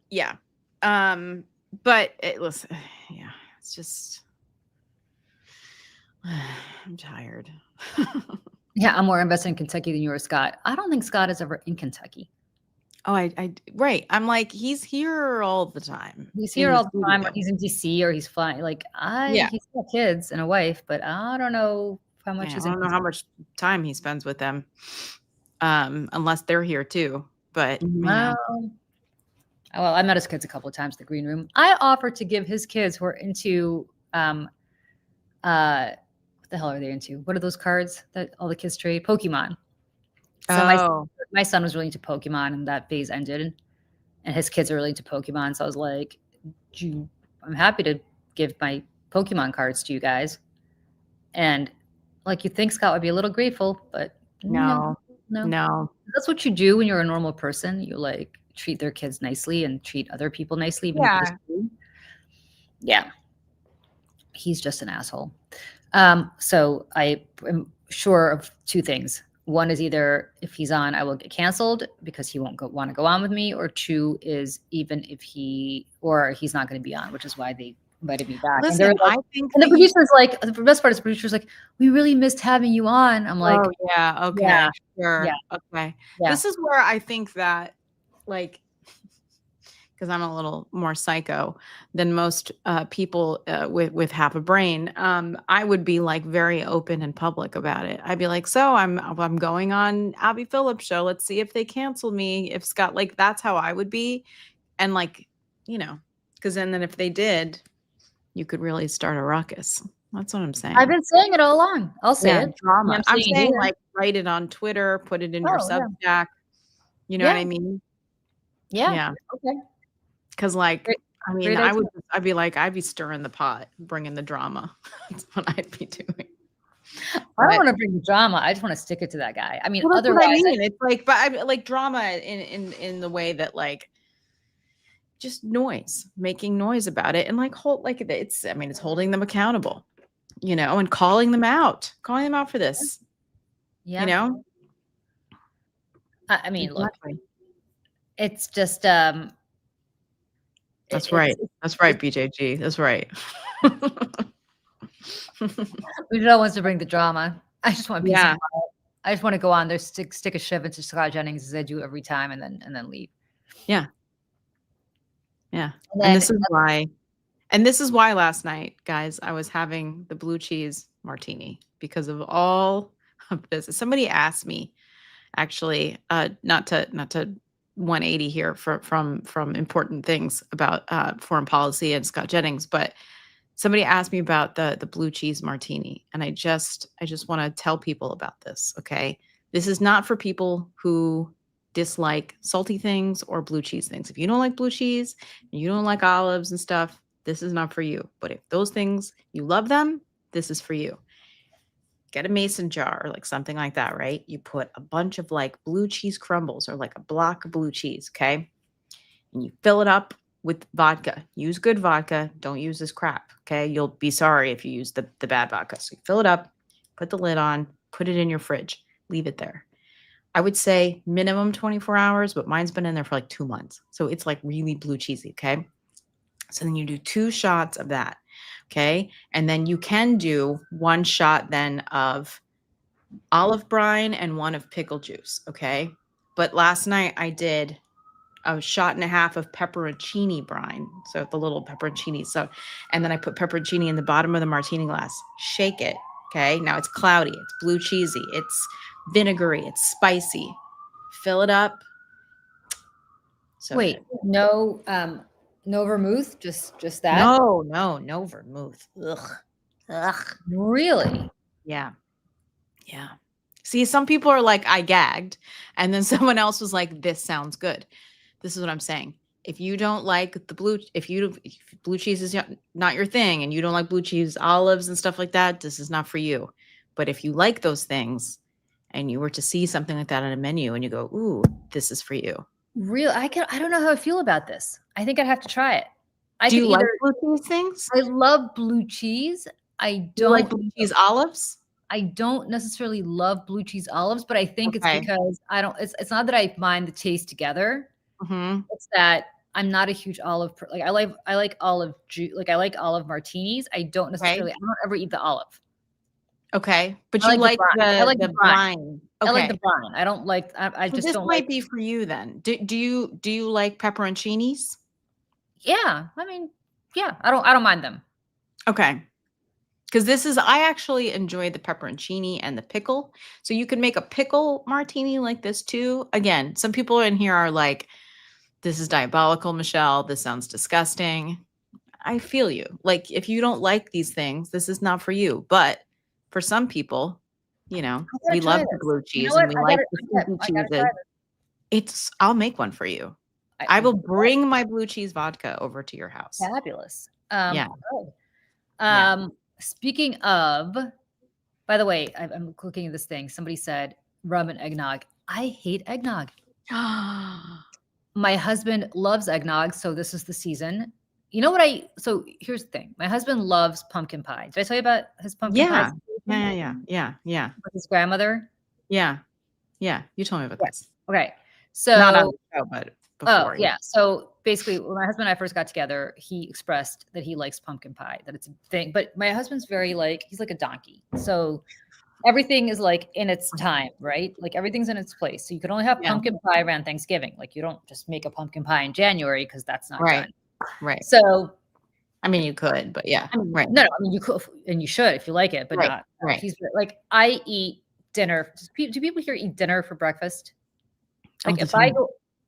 Yeah. But listen, yeah, it's just I'm tired. Yeah, I'm more invested in Kentucky than you are, Scott. I don't think Scott is ever in Kentucky. Oh, right. I'm like, he's here all the time. He's here all the time. Or he's in DC or he's flying. He's got kids and a wife, but I don't know how much. I don't know how much time he spends with them, unless they're here too. But well, I met his kids a couple of times in the green room. I offered to give his kids who are into, what the hell are they into? What are those cards that all the kids trade? Pokemon. So my son was really into Pokemon, and that phase ended, and his kids are really into Pokemon. So I was like, I'm happy to give my Pokemon cards to you guys. And you'd think Scott would be a little grateful, but no. That's what you do when you're a normal person. You treat their kids nicely and treat other people nicely. Yeah. He's just an asshole. So I am sure of two things. One is either if he's on, I will get canceled because he won't want to go on with me, or two is even if he's not going to be on, which is why they invited me back. And Listen, they're like, I think and the that you producer's like, the best part is the producer's like, we really missed having you on. I'm like, Oh, yeah, okay, yeah, sure, yeah, okay. yeah. This is where I think that, like, because I'm a little more psycho than most people with half a brain, I would be like very open and public about it. I'd be like, so I'm going on Abby Phillips' show. Let's see if they cancel me. If Scott, like, that's how I would be, and like, you know, because then if they did, you could really start a ruckus. That's what I'm saying. I've been saying it all along. I'll say Yeah, it. drama. I'm saying it saying here. like write it on Twitter, put it in your Oh, yeah. Substack. You know what Yeah. I mean? Yeah. Yeah. Okay. Because like, Great- I mean, great idea. I'd be like, I'd be stirring the pot, bringing the drama. That's what I'd be doing. I don't But- want to bring the drama. I just want to stick it to that guy. I mean, Well, that's otherwise, what I mean. It's like, but I like drama in the way that like just noise, making noise about it, and like hold like it's. I mean, it's holding them accountable, you know, and calling them out for this. yeah. You know, I mean, look, Exactly. it's just That's it's- right. That's right, BJG. That's right. we don't want to bring the drama. I just want peace Yeah. and quiet. I just want to go on there, stick a shiv into Scott Jennings as I do every time, and then leave. Yeah. Yeah. And And then this is why last night, guys, I was having the blue cheese martini because of all of this. Somebody asked me, actually, not to 180 here from important things about foreign policy and Scott Jennings, but somebody asked me about the blue cheese martini, and I just want to tell people about this. Okay, this is not for people who dislike salty things or blue cheese things. If you don't like blue cheese, and you don't like olives and stuff, this is not for you. But if those things you love them, this is for you. Get a mason jar or like something like that, right? You put a bunch of like blue cheese crumbles or like a block of blue cheese, okay? And you fill it up with vodka. Use good vodka. Don't use this crap, okay? You'll be sorry if you use the bad vodka. So you fill it up, put the lid on, put it in your fridge, leave it there. I would say minimum 24 hours, but mine's been in there for like 2 months. So it's like really blue cheesy, okay? So then you do 2 shots of that, okay? And then you can do 1 shot then of olive brine and 1 of pickle juice, okay? But last night I did a shot and a half of pepperoncini brine. So the little pepperoncini. So, and then I put pepperoncini in the bottom of the martini glass. Shake it, okay? Now it's cloudy, it's blue cheesy, it's vinegary, it's spicy. Fill it up. So wait, good. no vermouth, just that. No vermouth. Ugh. Really? Yeah. Yeah. See, some people are like, I gagged. And then someone else was like, this sounds good. This is what I'm saying. If you don't like if blue cheese is not your thing and you don't like blue cheese, olives and stuff like that, this is not for you. But if you like those things and you were to see something like that on a menu and you go, ooh, this is for you. Real? I don't know how I feel about this. I think I'd have to try it. Do you like blue cheese things? I love blue cheese. I Do you like don't blue cheese olives? I don't necessarily love blue cheese olives, but I think Okay. it's because it's not that I mind the taste together. Mm-hmm. It's that I'm not a huge olive like I like olive juice, like I like olive martinis. I don't necessarily I don't ever eat the olive. Okay. But I you like like the brine. I like the the brine. brine. I like Okay. the brine. I don't like I So just this don't might like be for you then. Do you like pepperoncinis? Yeah. I mean, yeah, I don't mind them. Okay. Because I actually enjoy the pepperoncini and the pickle. So you can make a pickle martini like this too. Again, some people in here are like, this is diabolical, Michelle. This sounds disgusting. I feel you. Like, if you don't like these things, this is not for you. But for some people, you know, gotta we try love the this. blue You cheese know and we what? like I the gotta sweet try cheeses. this. I'll make one for you. I will bring my blue cheese vodka over to your house. Fabulous. Yeah. Good. Yeah. Speaking of, by the way, I'm looking at this thing. Somebody said rum and eggnog. I hate eggnog. My husband loves eggnog, so this is the season. You know what so here's the thing. My husband loves pumpkin pie. Did I tell you about his pumpkin pie? Yeah. With his grandmother? Yeah. You told me about this. Okay. So Not on the show, but before. yeah. So basically, when my husband and I first got together, he expressed that he likes pumpkin pie, that it's a thing. But my husband's very like, he's like a donkey. So everything is like in its time, right? Like everything's in its place. So you can only have Yeah. pumpkin pie around Thanksgiving. Like you don't just make a pumpkin pie in January because that's not Right. done. Right. So I mean, you could, but yeah. I mean, Right. no, I mean you could and you should if you like it, but Right. not. Right. He's like, I eat dinner. Do people here eat dinner for breakfast? All Like the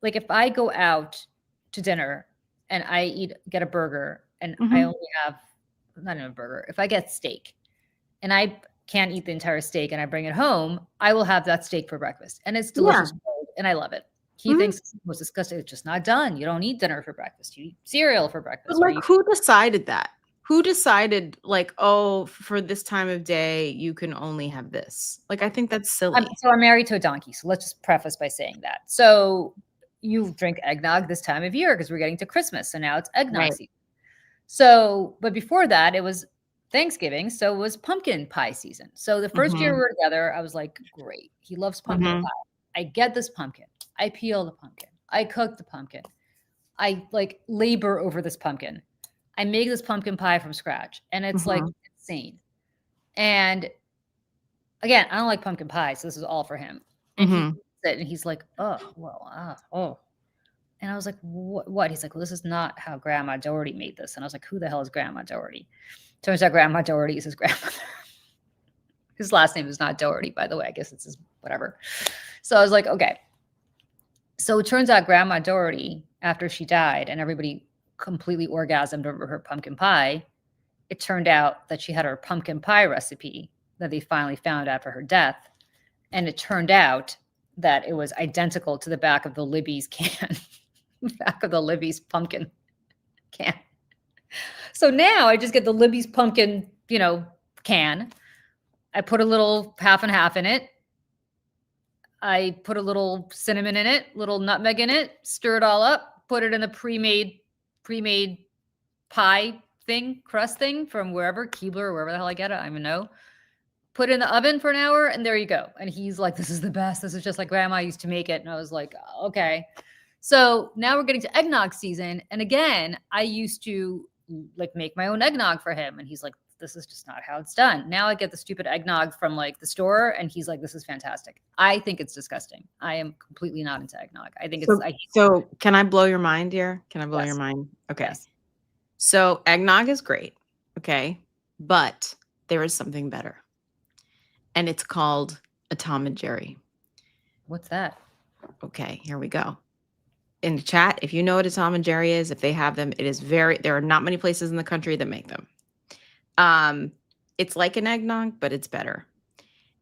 if I go out to dinner and I get a burger and I Mhm. only have not even a burger. If I get steak and I can't eat the entire steak and I bring it home, I will have that steak for breakfast. And it's delicious and I love it. He Mhm. thinks it's the most disgusting. It's just not done. You don't eat dinner for breakfast. You eat cereal for But breakfast. or like, you- who decided that? Who decided like, oh, for this time of day, you can only have this? Like, I think that's silly. I'm married to a donkey. So let's just preface by saying that. So you drink eggnog this time of year because we're getting to Christmas. So now it's eggnog Right. season. So, but before that, it was Thanksgiving. So it was pumpkin pie season. So the first year Mhm. we were together, I was like, great. He loves pumpkin Mhm. pie. I get this pumpkin. I peel the pumpkin. I cook the pumpkin. I like labor over this pumpkin. I make this pumpkin pie from scratch. And it's like Mhm. insane. And again, I don't like pumpkin pie. So this is all for him. And he Mhm. eats it and he's like, oh, well, oh. And I was like, what? He's like, well, this is not how Grandma Doherty made this. And I was like, who the hell is Grandma Doherty? Turns out Grandma Doherty is his grandmother. His last name is not Doherty, by the way. I guess it's his whatever. So I was like, okay. So it turns out Grandma Doherty, after she died and everybody completely orgasmed over her pumpkin pie, it turned out that she had her pumpkin pie recipe that they finally found after her death. And it turned out that it was identical to the back of the Libby's can, back of the Libby's pumpkin can. So now I just get the Libby's pumpkin, can. I put a little half and half in it. I put a little cinnamon in it, little nutmeg in it, stir it all up, put it in the pre-made pie thing, crust thing from wherever, Keebler or wherever the hell I get it, I don't even know. Put it in the oven for an hour and there you go. And he's like, this is the best. This is just like Grandma used to make it. And I was like, okay. So now we're getting to eggnog season. And again, I used to like make my own eggnog for him. And he's like, this is just not how it's done. Now I get the stupid eggnog from like the store and he's like, this is fantastic. I think it's disgusting. I am completely not into eggnog. I think it's, So can I blow your mind, dear? Can I blow Yes. your mind? Okay. Yes. So eggnog is great. Okay. But there is something better. And it's called a Tom and Jerry. What's that? Okay, here we go. In the chat, if you know what a Tom and Jerry is, if they have them, there are not many places in the country that make them. It's like an eggnog, but it's better.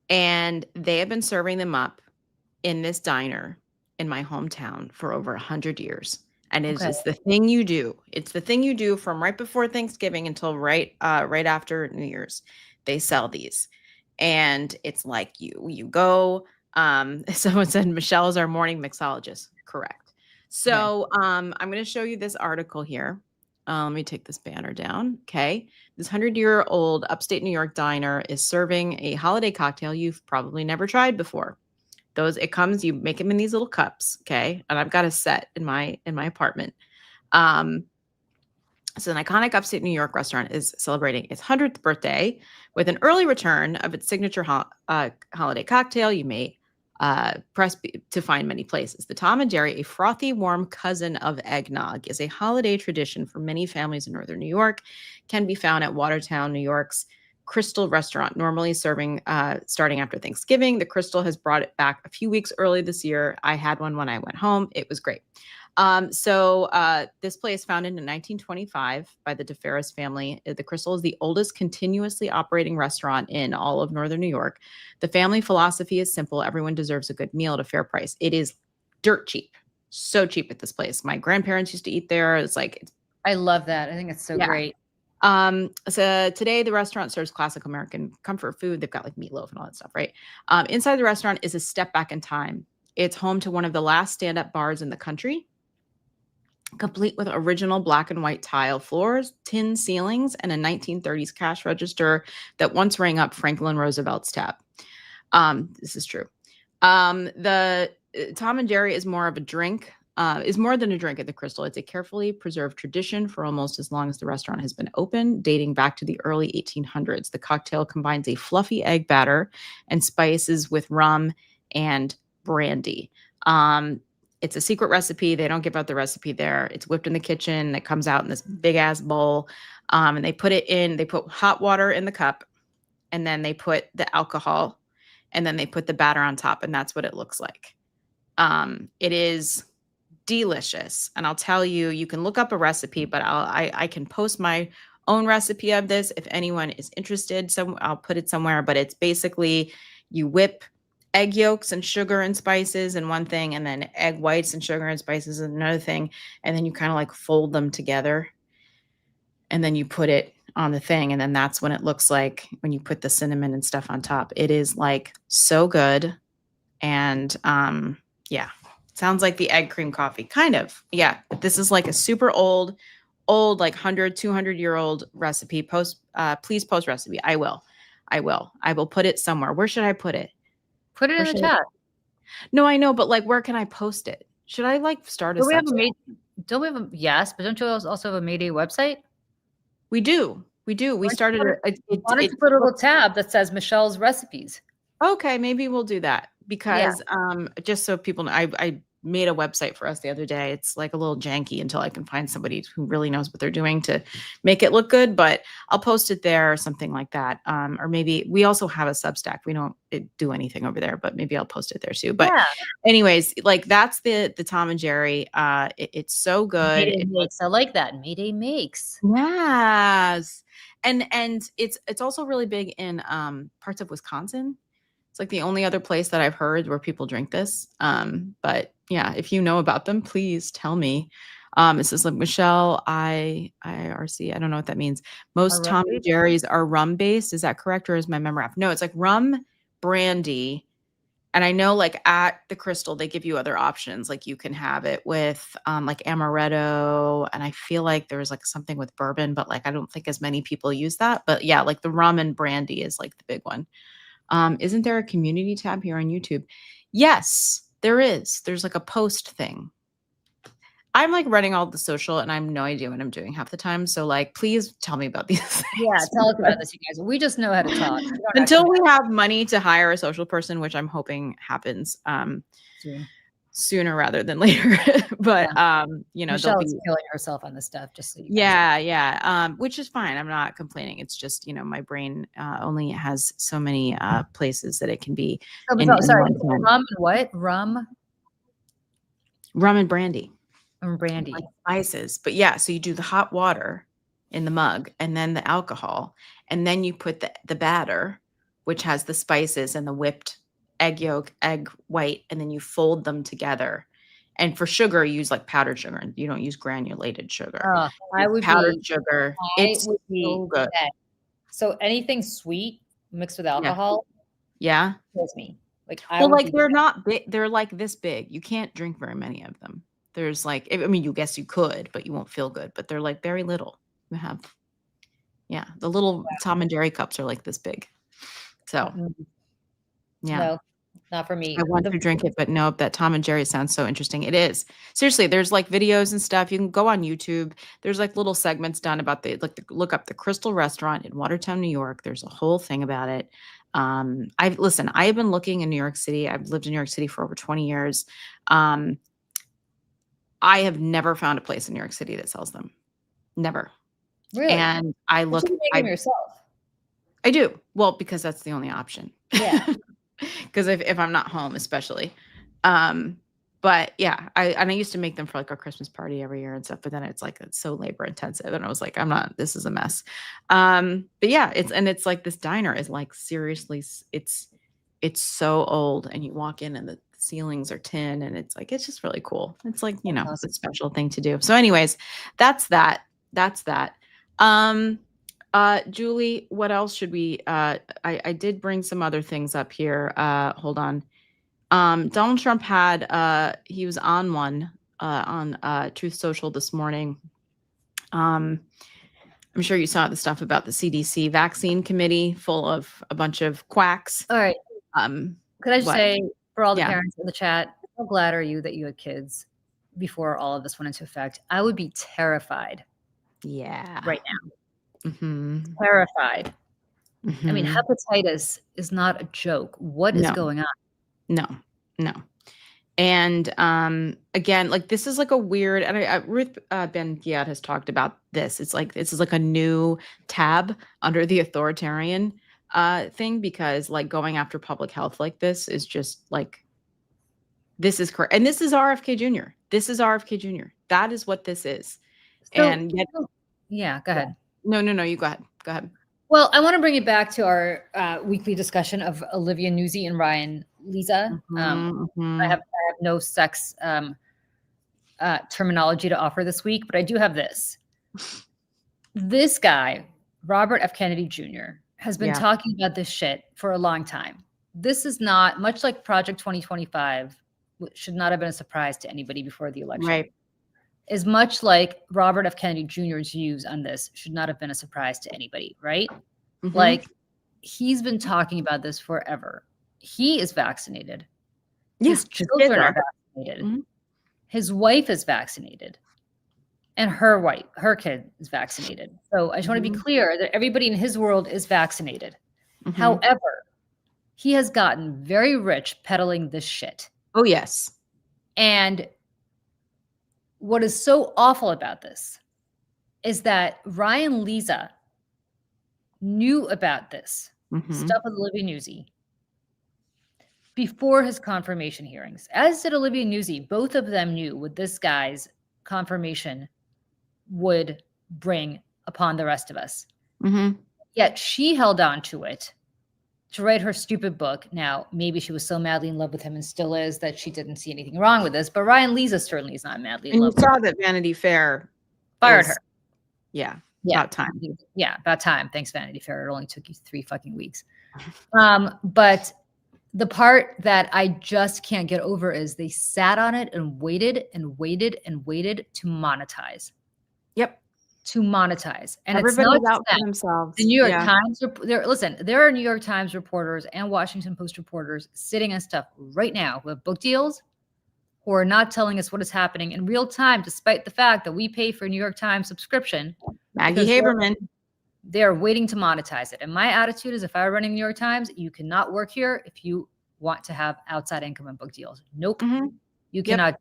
And they have been serving them up in this diner in my hometown for over 100 years. And it's the thing you do. It's the thing you do from right before Thanksgiving until right after New Year's. They sell these. And it's like you go, someone said Michelle is our morning mixologist. Correct. So I'm going to show you this article here. Let me take this banner down. Okay. This 100-year-old upstate New York diner is serving a holiday cocktail you've probably never tried before. You make them in these little cups. Okay. And I've got a set in my apartment. So an iconic upstate New York restaurant is celebrating its 100th birthday with an early return of its signature holiday cocktail you may press to find many places. The Tom and Jerry, a frothy, warm cousin of eggnog, is a holiday tradition for many families in northern New York. Can be found at Watertown, New York's Crystal Restaurant, normally serving starting after Thanksgiving. The Crystal has brought it back a few weeks early this year. I had one when I went home. It was great. This place, founded in 1925 by the DeFerris family, the Crystal is the oldest continuously operating restaurant in all of northern New York. The family philosophy is simple. Everyone deserves a good meal at a fair price. It is dirt cheap. So cheap at this place. My grandparents used to eat there. I love that. I think it's so great. So today the restaurant serves classic American comfort food. They've got like meatloaf and all that stuff, right? Inside the restaurant is a step back in time. It's home to one of the last stand-up bars in the country, complete with original black and white tile floors, tin ceilings, and a 1930s cash register that once rang up Franklin Roosevelt's tab. This is true. The Tom and Jerry is more of a drink is more than a drink at the Crystal. It's a carefully preserved tradition for almost as long as the restaurant has been open, dating back to the early 1800s. The cocktail combines a fluffy egg batter and spices with rum and brandy. It's a secret recipe. They don't give out the recipe there. It's whipped in the kitchen. It comes out in this big ass bowl. And they put hot water in the cup, and then they put the alcohol, and then they put the batter on top, and that's what it looks like. It is delicious. And I'll tell you, you can look up a recipe, but I can post my own recipe of this if anyone is interested. So I'll put it somewhere, but it's basically you whip egg yolks and sugar and spices in one thing, and then egg whites and sugar and spices in another thing. And then you kind of like fold them together, and then you put it on the thing. And then that's when it looks like when you put the cinnamon and stuff on top. It is like so good. And yeah, sounds like the egg cream coffee, kind of. Yeah, but this is like a super old, like 100, 200-year-old recipe. Please post recipe. I will put it somewhere. Where should I put it? Put it in the chat. No, I know, but like, where can I post it? Should I like start a Don't we have Substack? yes, but don't you also have a Mayday website? We do. We started Why don't you put a little tab that says Michelle's recipes? Okay, maybe we'll do that because just so people know, I made a website for us the other day. It's like a little janky until I can find somebody who really knows what they're doing to make it look good, but I'll post it there or something like that. Or maybe we also have a Substack. We don't do anything over there, but maybe I'll post it there too. But anyways, like that's the Tom and Jerry. It's so good. Mayday Makes. I like that. Mayday Makes. Yes. And it's also really big in parts of Wisconsin. It's like the only other place that I've heard where people drink this. But yeah, if you know about them, please tell me. It says like Michelle IRC. I don't know what that means. Most Tom and Jerry's are rum based. Is that correct? Or is my memory off? No, it's like rum, brandy. And I know like at the Crystal, they give you other options. Like you can have it with like amaretto. And I feel like there's like something with bourbon, but like I don't think as many people use that. But yeah, like the rum and brandy is like the big one. Isn't there a community tab here on YouTube? Yes, there is. There's like a post thing. I'm like running all the social and I have no idea what I'm doing half the time. So like, please tell me about these things. Yeah, tell us about this, you guys. We just know how to talk. Until we have money to hire a social person, which I'm hoping happens sooner rather than later. But you know, Michelle's killing herself on this stuff. Just so you which is fine. I'm not complaining. It's just, you know, my brain only has so many places that it can be. Sorry, rum and what? Rum and brandy. And brandy. Like spices. But yeah, so you do the hot water in the mug and then the alcohol. And then you put the batter, which has the spices and the whipped egg yolk, egg white, and then you fold them together. And for sugar, you use like powdered sugar, and you don't use granulated sugar. I would powdered sugar. It's so good. So anything sweet mixed with alcohol, kills me. Like, they're not big. They're like this big. You can't drink very many of them. There's like, I mean, you guess you could, but you won't feel good. But they're like very little. You have, the little Tom and Jerry cups are like this big. So, no, not for me. I want to drink it, but no, that Tom and Jerry sounds so interesting. It is. Seriously, there's like videos and stuff. You can go on YouTube. There's like little segments done about look up the Crystal Restaurant in Watertown, New York. There's a whole thing about it. I have been looking in New York City. I've lived in New York City for over 20 years. I have never found a place in New York City that sells them. Never. Really? And I look. You make them yourself. I do. Well, because that's the only option. Yeah. Because if I'm not home, especially. But yeah, I used to make them for like our Christmas party every year and stuff. But then it's so labor intensive, and I was like, this is a mess. But yeah, it's like this diner is like seriously, it's so old, and you walk in and the ceilings are tin, and it's just really cool. It's like, it's a special thing to do. So anyways, that's that. Julie, what else should we, I did bring some other things up here. Hold on. Donald Trump he was on one, on Truth Social this morning. I'm sure you saw the stuff about the CDC vaccine committee full of a bunch of quacks. All right. Could I just say, for all the parents in the chat, how glad are you that you had kids? before all of this went into effect, I would be terrified Yeah. right now. Mm-hmm. Terrified. I mean, Mm-hmm. hepatitis is not a joke. What is No. going on? No. And again, like this is like a weird, and Ruth Ben Giat has talked about this. It's like this is like a new tab under the authoritarian thing, because like going after public health like this is just like, this is correct. And this is RFK Jr. This is RFK Jr. That is what this is. So, And yet, yeah, go ahead. no, you go ahead. Go ahead. Well, I want to bring it back to our weekly discussion of Olivia Nuzzi and Ryan Lisa. Mhm. I have no sex terminology to offer this week, but I do have this. This guy, Robert F. Kennedy Jr., has been Yeah. talking about this shit for a long time. This is not, much like Project 2025, should not have been a surprise to anybody before the election. Right. As much like Robert F. Kennedy Jr.'s views on this should not have been a surprise to anybody, right? Mhm. Like, he's been talking about this forever. He is vaccinated. Yeah, His his children kids are are. vaccinated. Mhm. His wife is vaccinated. And her kid is vaccinated. So I just want to be Mhm. clear that everybody in his world is vaccinated. Mhm. However, he has gotten very rich peddling this shit. Oh yes. And what is so awful about this is that Ryan Lisa knew about this Mhm. stuff with Olivia Nuzzi before his confirmation hearings. As did Olivia Nuzzi. Both of them knew what this guy's confirmation would bring upon the rest of us. Mhm. Yet she held on to it to write her stupid book. Now, maybe she was so madly in love with him and still is that she didn't see anything wrong with this, but Ryan Lisa certainly is not madly in And you love with saw that Vanity Fair Fired is- her. Yeah. Yeah. About time. Yeah, about time. Thanks, Vanity Fair. It only took you 3 fucking weeks. But the part that I just can't get over is they sat on it and waited and waited and waited to monetize. Yep. To monetize. And Everybody's it's not out for them. themselves. The New York Yeah. Times, there are New York Times reporters and Washington Post reporters sitting on stuff right now who have book deals who are not telling us what is happening in real time, despite the fact that we pay for a New York Times subscription. Maggie because they're- Haberman. They're waiting to monetize it. And my attitude is if I were running the New York Times, you cannot work here if you want to have outside income and book deals. Nope. Mhm. You Yep. cannot.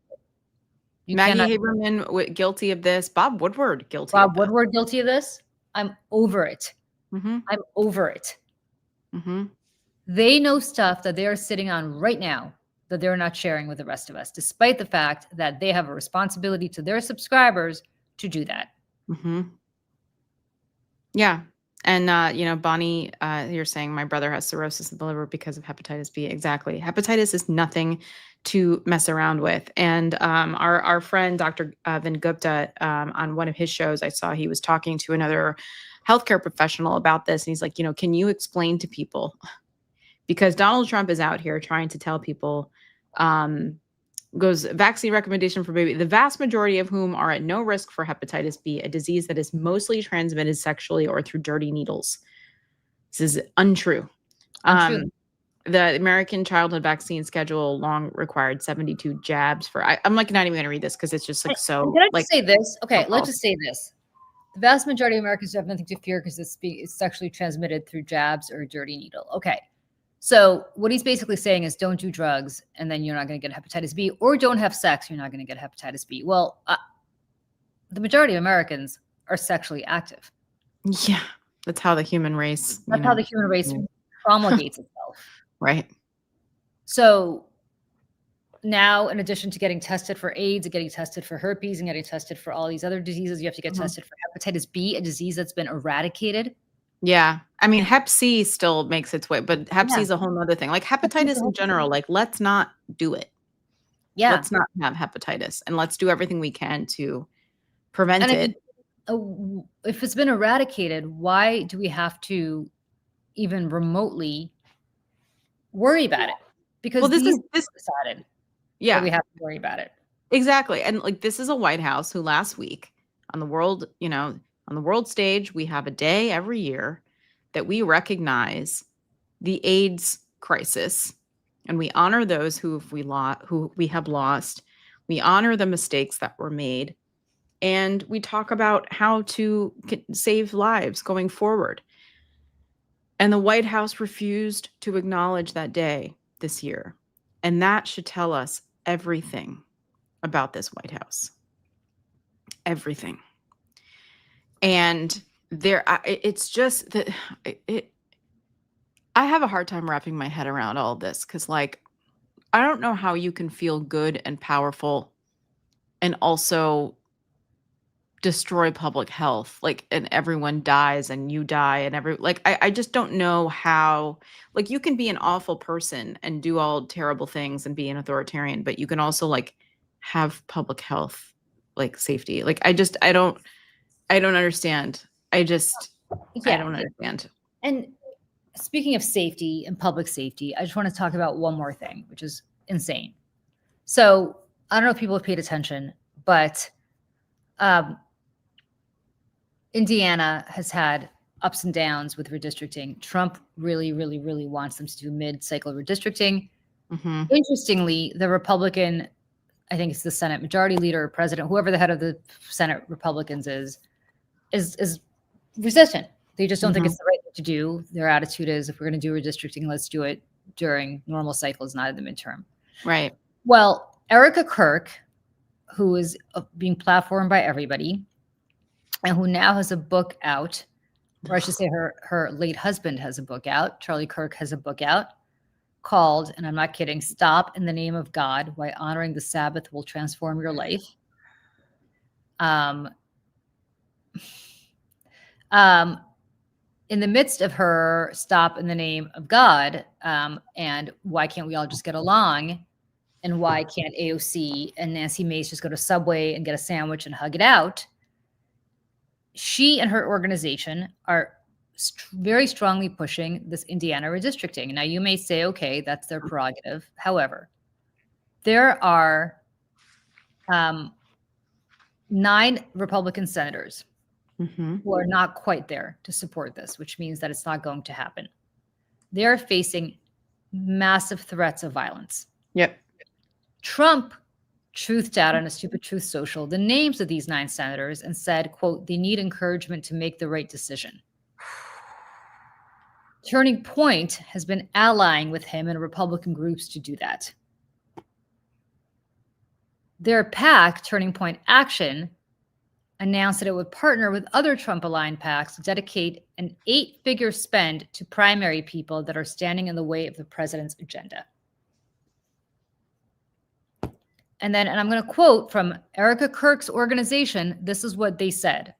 You Maggie cannot. Haberman guilty of this. Bob Woodward guilty Bob of this. Woodward guilty of this. I'm over it. Mm-hmm. I'm over it. Mm-hmm. They know stuff that they are sitting on right now that they're not sharing with the rest of us, despite the fact that they have a responsibility to their subscribers to do that. Mm-hmm. Yeah. And, Bonnie, you're saying my brother has cirrhosis of the liver because of hepatitis B. Exactly. Hepatitis is nothing to mess around with. And our friend, Dr. Vin Gupta, on one of his shows, I saw he was talking to another healthcare professional about this. And he's like, can you explain to people? Because Donald Trump is out here trying to tell people, goes vaccine recommendation for baby, the vast majority of whom are at no risk for hepatitis B, a disease that is mostly transmitted sexually or through dirty needles. This is untrue. Untrue. The American childhood vaccine schedule long required 72 jabs for, I'm like not even going to read this because it's just like so. Can I just like say this? Okay, so let's just say this. The vast majority of Americans have nothing to fear because it's sexually transmitted through jabs or a dirty needle. Okay. So what he's basically saying is don't do drugs and then you're not going to get hepatitis B, or don't have sex, you're not going to get hepatitis B. Well, the majority of Americans are sexually active. Yeah, that's how the human race. That's how the human race promulgates itself. Right. So now, in addition to getting tested for AIDS and getting tested for herpes and getting tested for all these other diseases, you have to get tested for hepatitis B, a disease that's been eradicated. Yeah. I mean, Hep C still makes its way, but Hep C is a whole nother thing. Like hepatitis in general, like let's not do it. Yeah. Let's not have hepatitis, and let's do everything we can to prevent And it. if it's been eradicated, why do we have to even remotely worry about it? Because This decided that yeah, we have to worry about it. exactly. And like this is a White House who last week on the world, on the world stage, we have a day every year that we recognize the AIDS crisis and we honor those who we have lost. We honor the mistakes that were made, and we talk about how to save lives going forward. And the White House refused to acknowledge that day this year. And that should tell us everything about this White House. Everything. And it's just that I have a hard time wrapping my head around all of this, because, like, I don't know how you can feel good and powerful and also destroy public health, like, and everyone dies and you die and I just don't know how. Like, you can be an awful person and do all terrible things and be an authoritarian, but you can also, like, have public health, like, safety. Like, I don't understand. I don't understand. And speaking of safety and public safety, I just want to talk about one more thing, which is insane. So I don't know if people have paid attention, but Indiana has had ups and downs with redistricting. Trump really, really, really wants them to do mid-cycle redistricting. Mm-hmm. Interestingly, the Republican, I think it's the Senate Majority Leader or President, whoever the head of the Senate Republicans is resistant. They just don't think it's the right thing to do. Their attitude is, if we're going to do redistricting, let's do it during normal cycles, not in the midterm. Right. Well, Erica Kirk, who is being platformed by everybody, and who now has a book out, or I should say her late husband has a book out. Charlie Kirk has a book out called, and I'm not kidding, Stop in the Name of God, Why Honoring the Sabbath Will Transform Your Life. In the midst of her Stop in the Name of God, and why can't we all just get along, and why can't AOC and Nancy Mace just go to Subway and get a sandwich and hug it out, she and her organization are very strongly pushing this Indiana redistricting. Now, you may say, okay, that's their prerogative. However, there are 9 Republican senators who are not quite there to support this, which means that it's not going to happen. They're facing massive threats of violence. Yep. Trump truthed out on a Stupid Truth Social the names of these 9 senators and said, quote, they need encouragement to make the right decision. Turning Point has been allying with him and Republican groups to do that. Their PAC, Turning Point Action, announced that it would partner with other Trump-aligned PACs to dedicate an 8-figure spend to primary people that are standing in the way of the president's agenda. And I'm going to quote from Erica Kirk's organization. This is what they said.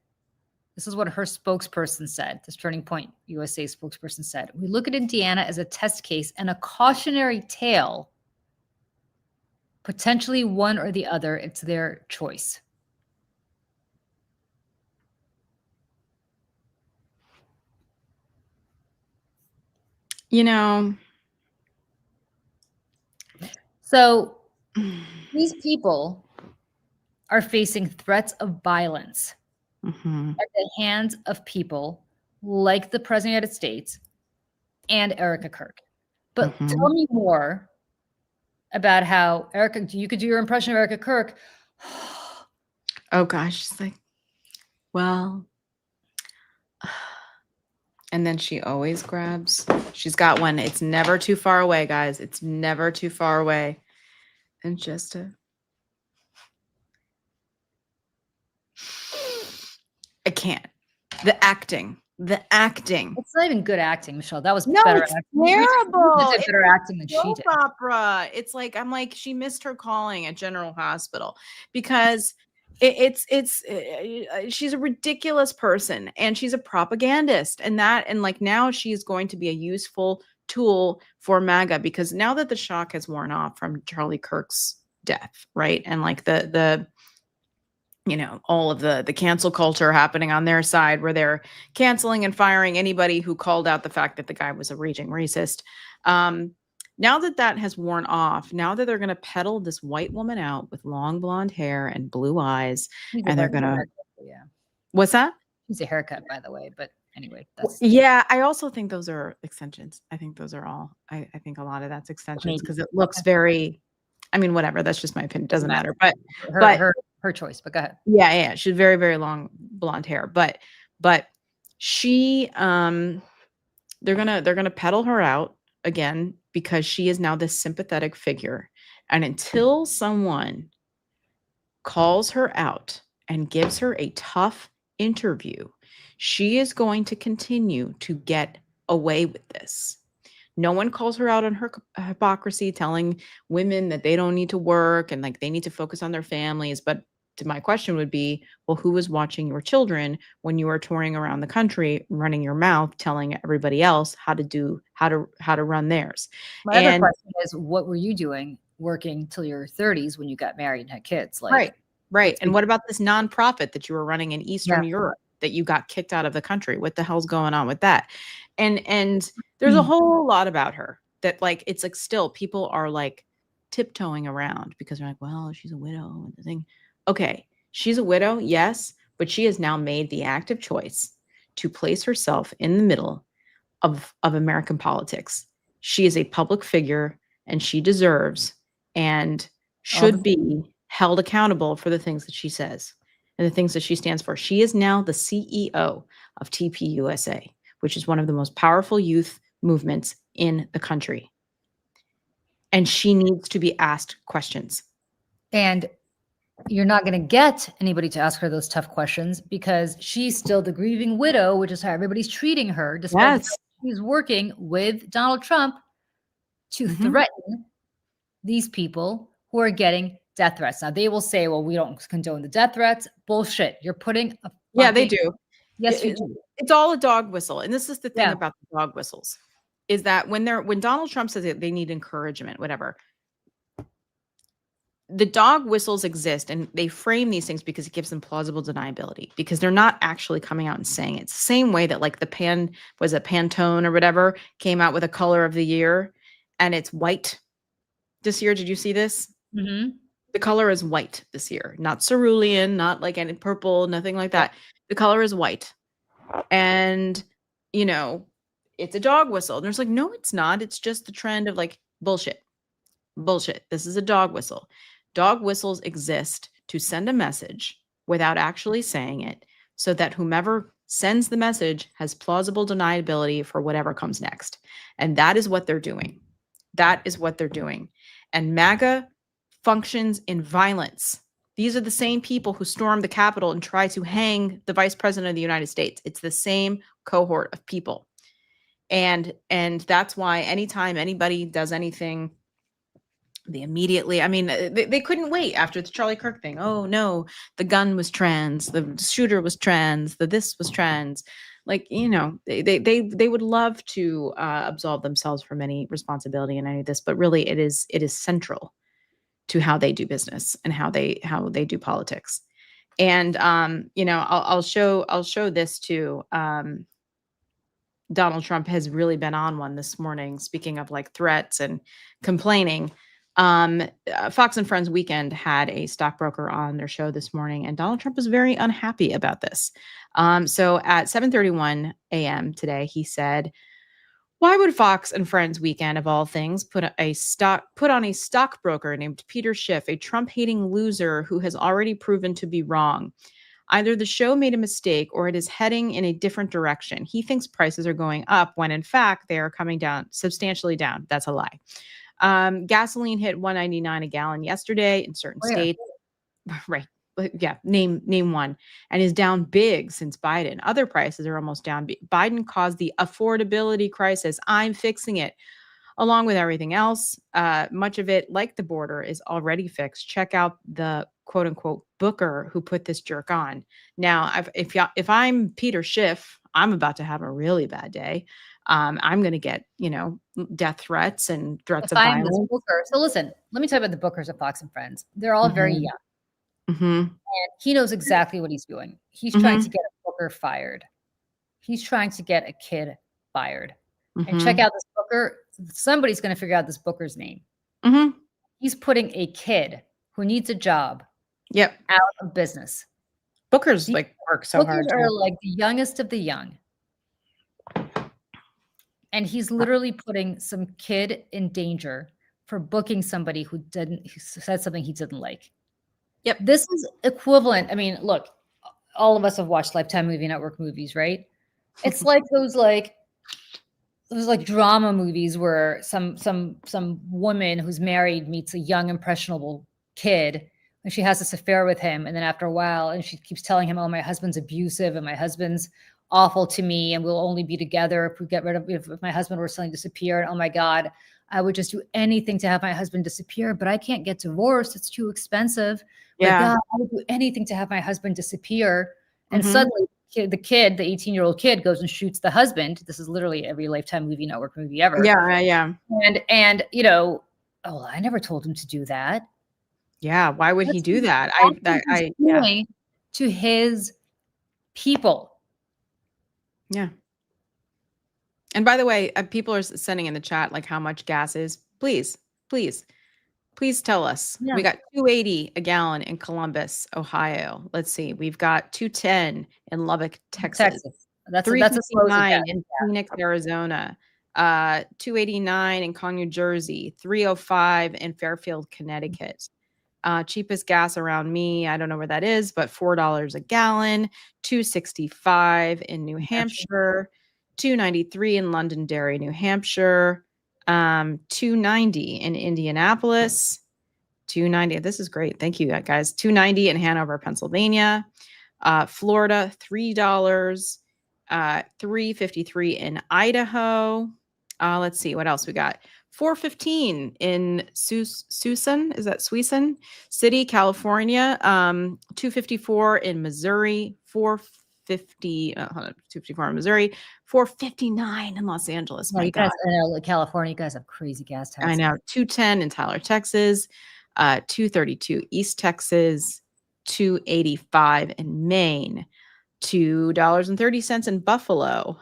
This is what her spokesperson said. This Turning Point USA spokesperson said, we look at Indiana as a test case and a cautionary tale. Potentially one or the other. It's their choice. You know. So these people are facing threats of violence at the hands of people like the President of the United States and Erica Kirk. But tell me more about how Erica, you could do your impression of Erica Kirk. Oh gosh, she's like, well, and then she always grabs, she's got one. It's never too far away, guys. It's never too far away. And just I can't. The acting. It's not even good acting, Michelle. That was No, better it's acting. terrible. You did better acting than she Soap did. opera. It's like, I'm like, she missed her calling at General Hospital, because she's a ridiculous person and she's a propagandist, and like now she's going to be a useful tool for MAGA, because now that the shock has worn off from Charlie Kirk's death, right? And like the all of the cancel culture happening on their side, where they're canceling and firing anybody who called out the fact that the guy was a raging racist. Now that has worn off, now that they're going to peddle this white woman out with long blonde hair and blue eyes, and they're going to, yeah. What's that? She's a haircut, by the way, but anyway. Yeah, I also think those are extensions. I think those are all, I think a lot of that's extensions, because it looks very, I mean, whatever. That's just my opinion. Doesn't matter. Her, But her choice. But go ahead. yeah. She's very, very long blonde hair. But she they're gonna peddle her out again because she is now this sympathetic figure. And until someone calls her out and gives her a tough interview, she is going to continue to get away with this. No one calls her out on her hypocrisy, telling women that they don't need to work and like they need to focus on their families. But to my question would be, well, who was watching your children when you were touring around the country, running your mouth, telling everybody else how to run theirs? My other question is, what were you doing working till your 30s when you got married and had kids? Like, right. And what about this nonprofit that you were running in Eastern Europe that you got kicked out of the country? What the hell's going on with that? And there's a whole lot about her that like, it's like still people are like tiptoeing around because they're like, well, she's a widow and the thing. Okay, she's a widow, yes, but she has now made the active choice to place herself in the middle of American politics. She is a public figure and she deserves and should be held accountable for the things that she says and the things that she stands for. She is now the CEO of TPUSA, which is one of the most powerful youth movements in the country. And she needs to be asked questions. And you're not going to get anybody to ask her those tough questions because she's still the grieving widow, which is how everybody's treating her, despite she's working with Donald Trump to threaten these people who are getting death threats. Now, they will say, well, we don't condone the death threats. Bullshit. You're putting a Yeah, they do. Yes, you do. It's all a dog whistle. And this is the thing about the dog whistles is that when Donald Trump says that they need encouragement, whatever, the dog whistles exist and they frame these things because it gives them plausible deniability because they're not actually coming out and saying it. It's the same way that like the Pantone or whatever came out with a color of the year and it's white this year. Did you see this? Mm-hmm. The color is white this year, not cerulean, not like any purple, nothing like that. The color is white. And, you know, it's a dog whistle. And there's like, no, it's not. It's just the trend of like bullshit. This is a dog whistle. Dog whistles exist to send a message without actually saying it so that whomever sends the message has plausible deniability for whatever comes next. And that is what they're doing. And MAGA functions in violence. These are the same people who stormed the Capitol and try to hang the Vice President of the United States. It's the same cohort of people. And that's why anytime anybody does anything, they immediately, I mean, they couldn't wait after the Charlie Kirk thing. Oh no, the gun was trans, the shooter was trans, this was trans. Like, you know, they would love to absolve themselves from any responsibility in any of this, but really it is central to how they do business and how they do politics. And you know, I'll show this too. Donald Trump has really been on one this morning, speaking of like threats and complaining. Fox and Friends Weekend had a stockbroker on their show this morning, and Donald Trump was very unhappy about this. So at 7:31 a.m. today, he said, "Why would Fox and Friends Weekend, of all things, put on a stockbroker named Peter Schiff, a Trump-hating loser who has already proven to be wrong? Either the show made a mistake or it is heading in a different direction. He thinks prices are going up when in fact they are coming down, substantially down. That's a lie. Gasoline hit $1.99 a gallon yesterday in certain states." Right. Yeah. Name one. And is down big since Biden. Other prices are almost down. Biden caused the affordability crisis. I'm fixing it. Along with everything else, much of it, like the border, is already fixed. Check out the quote unquote booker who put this jerk on. Now, if I'm Peter Schiff, I'm about to have a really bad day. I'm going to get, you know, death threats and threats of violence. So listen, let me tell you about the bookers of Fox and Friends. They're all very young. And he knows exactly what he's doing. He's trying to get a booker fired. He's trying to get a kid fired. And check out this booker. Somebody's going to figure out this booker's name. He's putting a kid who needs a job out of business. Bookers like work so hard. Bookers are like the youngest of the young. And he's literally putting some kid in danger for booking somebody who said something he didn't like. Yep. This is equivalent. I mean, look, all of us have watched Lifetime Movie Network movies, right? It's like those drama movies where some woman who's married meets a young impressionable kid and she has this affair with him, and then after a while, and she keeps telling him, oh, my husband's abusive and my husband's awful to me, and we'll only be together if we get rid of, if my husband were suddenly disappear, and oh my God, I would just do anything to have my husband disappear, but I can't get divorced, it's too expensive. But Yeah. God, I would do anything to have my husband disappear. And Mhm. suddenly the 18-year-old kid goes and shoots the husband. This is literally every Lifetime Movie Network movie ever. Yeah. Yeah. And you know, oh, I never told him to do that. Yeah. Why would he That's do that? what he's Yeah. doing to his people. Yeah. And by the way, people are sending in the chat like how much gas is. Please tell us. Yeah. We got $2.80 a gallon in Columbus, Ohio. Let's see. We've got $2.10 in Lubbock, Texas. That's a slow $3.59 in Phoenix, Arizona. $2.89 in Cong, New Jersey. $3.05 in Fairfield, Connecticut. Cheapest gas around me, I don't know where that is, but $4 a gallon. $2.65 in New Hampshire. $2.93 in Londonderry, New Hampshire. $2.90 in Indianapolis. $2.90. This is great. Thank you, guys. $2.90 in Hanover, Pennsylvania. Florida, $3. $3.53 in Idaho. Let's see what else we got. $4.15 in Suisun. Is that Suisun City, California? $2.54 in Missouri. $2.54 in Missouri. $4.59 in Los Angeles. Oh, My you God. guys, California, you guys have crazy gas taxes. I know. $2.10 in Tyler, Texas. $2.32 East Texas. $2.85 in Maine. $2.30 in Buffalo.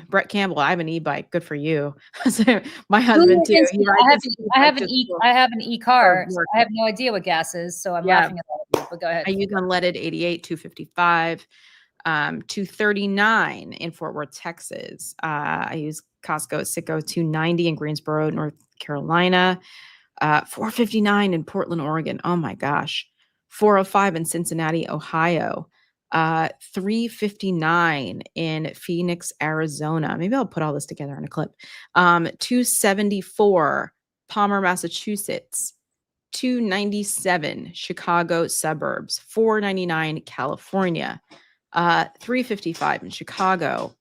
Brett Campbell, I have an e-bike. Good for you. So my husband too. I have an e-car. So So I have no idea what gas is, so I'm laughing at all of you. But go ahead. I use unleaded 88, $2.55. $2.39 in Fort Worth, Texas. I use Costco at Citgo, $2.90 in Greensboro, North Carolina. $4.59 in Portland, Oregon. Oh my gosh. $4.05 in Cincinnati, Ohio. $3.59 in Phoenix, Arizona. Maybe I'll put all this together in a clip. $2.74 Palmer, Massachusetts. $2.97 Chicago suburbs. $4.99 California. $3.55 in Chicago.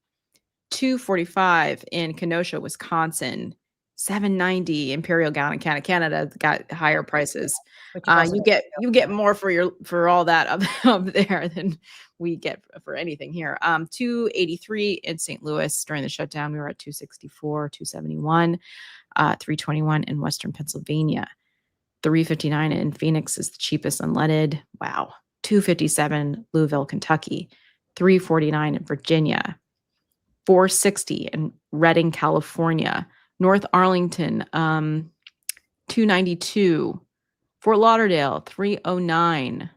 $2.45 in Kenosha, Wisconsin. $7.90 Imperial Gown in Canada got higher prices. You get more for all that up there than we get for anything here. $2.83 in St. Louis during the shutdown. We were at $2.64, $2.71, $3.21 in Western Pennsylvania. $3.59 in Phoenix is the cheapest unleaded. Wow. $2.57 Louisville, Kentucky. $3.49 in Virginia. $4.60 in Redding, California. North Arlington, $2.92. Fort Lauderdale, $3.09.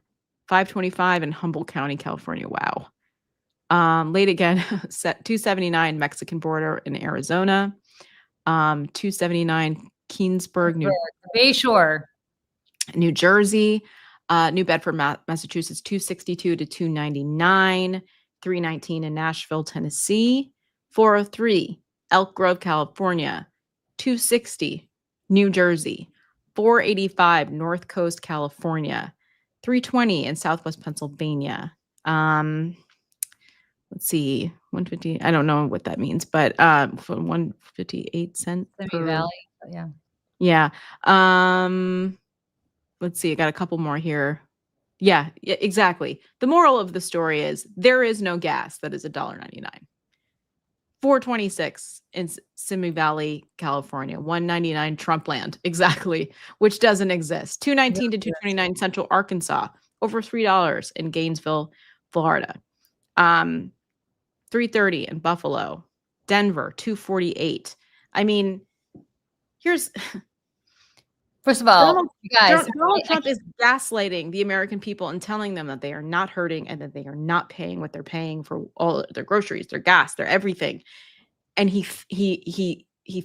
$5.25 in Humboldt County, California. Wow. Late again, $2.79 Mexican border in Arizona. $2.79 Keensburg, Bayshore, New Jersey. New Bedford, Massachusetts, $2.62 to $2.99. $3.19 in Nashville, Tennessee. $4.03 Elk Grove, California. $2.60 New Jersey. $4.85 North Coast, California. $3.20 in Southwest Pennsylvania. Let's see, 150. I don't know what that means, but for 158 cents per Valley. Yeah. Yeah. Let's see. I got a couple more here. Yeah, exactly. The moral of the story is there is no gas that is $1.99. $4.26 in Simi Valley, California. $1.99 Trumpland, exactly, which doesn't exist. $2.19 to $2.29 Central Arkansas. Over $3 in Gainesville, Florida. $3.30 in Buffalo. Denver, $2.48. I mean, here's First of all, you guys, Donald Trump is gaslighting the American people and telling them that they are not hurting and that they are not paying what they're paying for all their groceries, their gas, their everything. And he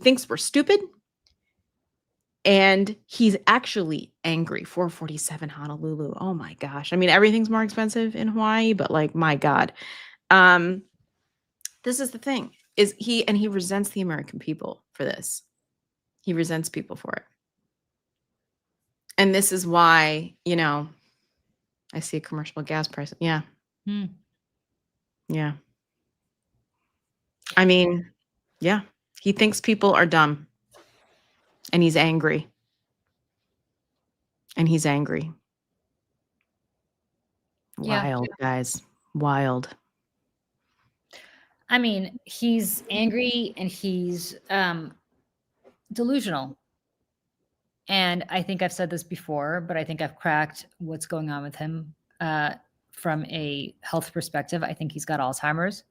thinks we're stupid. And he's actually angry. 447 Honolulu. Oh my gosh. I mean, everything's more expensive in Hawaii, but like, my God. This is the thing. He resents the American people for this. He resents people for it. And this is why, I see a commercial gas price. Yeah. Hmm. Yeah. I mean, yeah. He thinks people are dumb. And he's angry. And he's angry. Yeah. Wild, guys. Wild. I mean, he's angry and he's delusional. And I think I've said this before, but I think I've cracked what's going on with him from a health perspective. I think he's got Alzheimer's.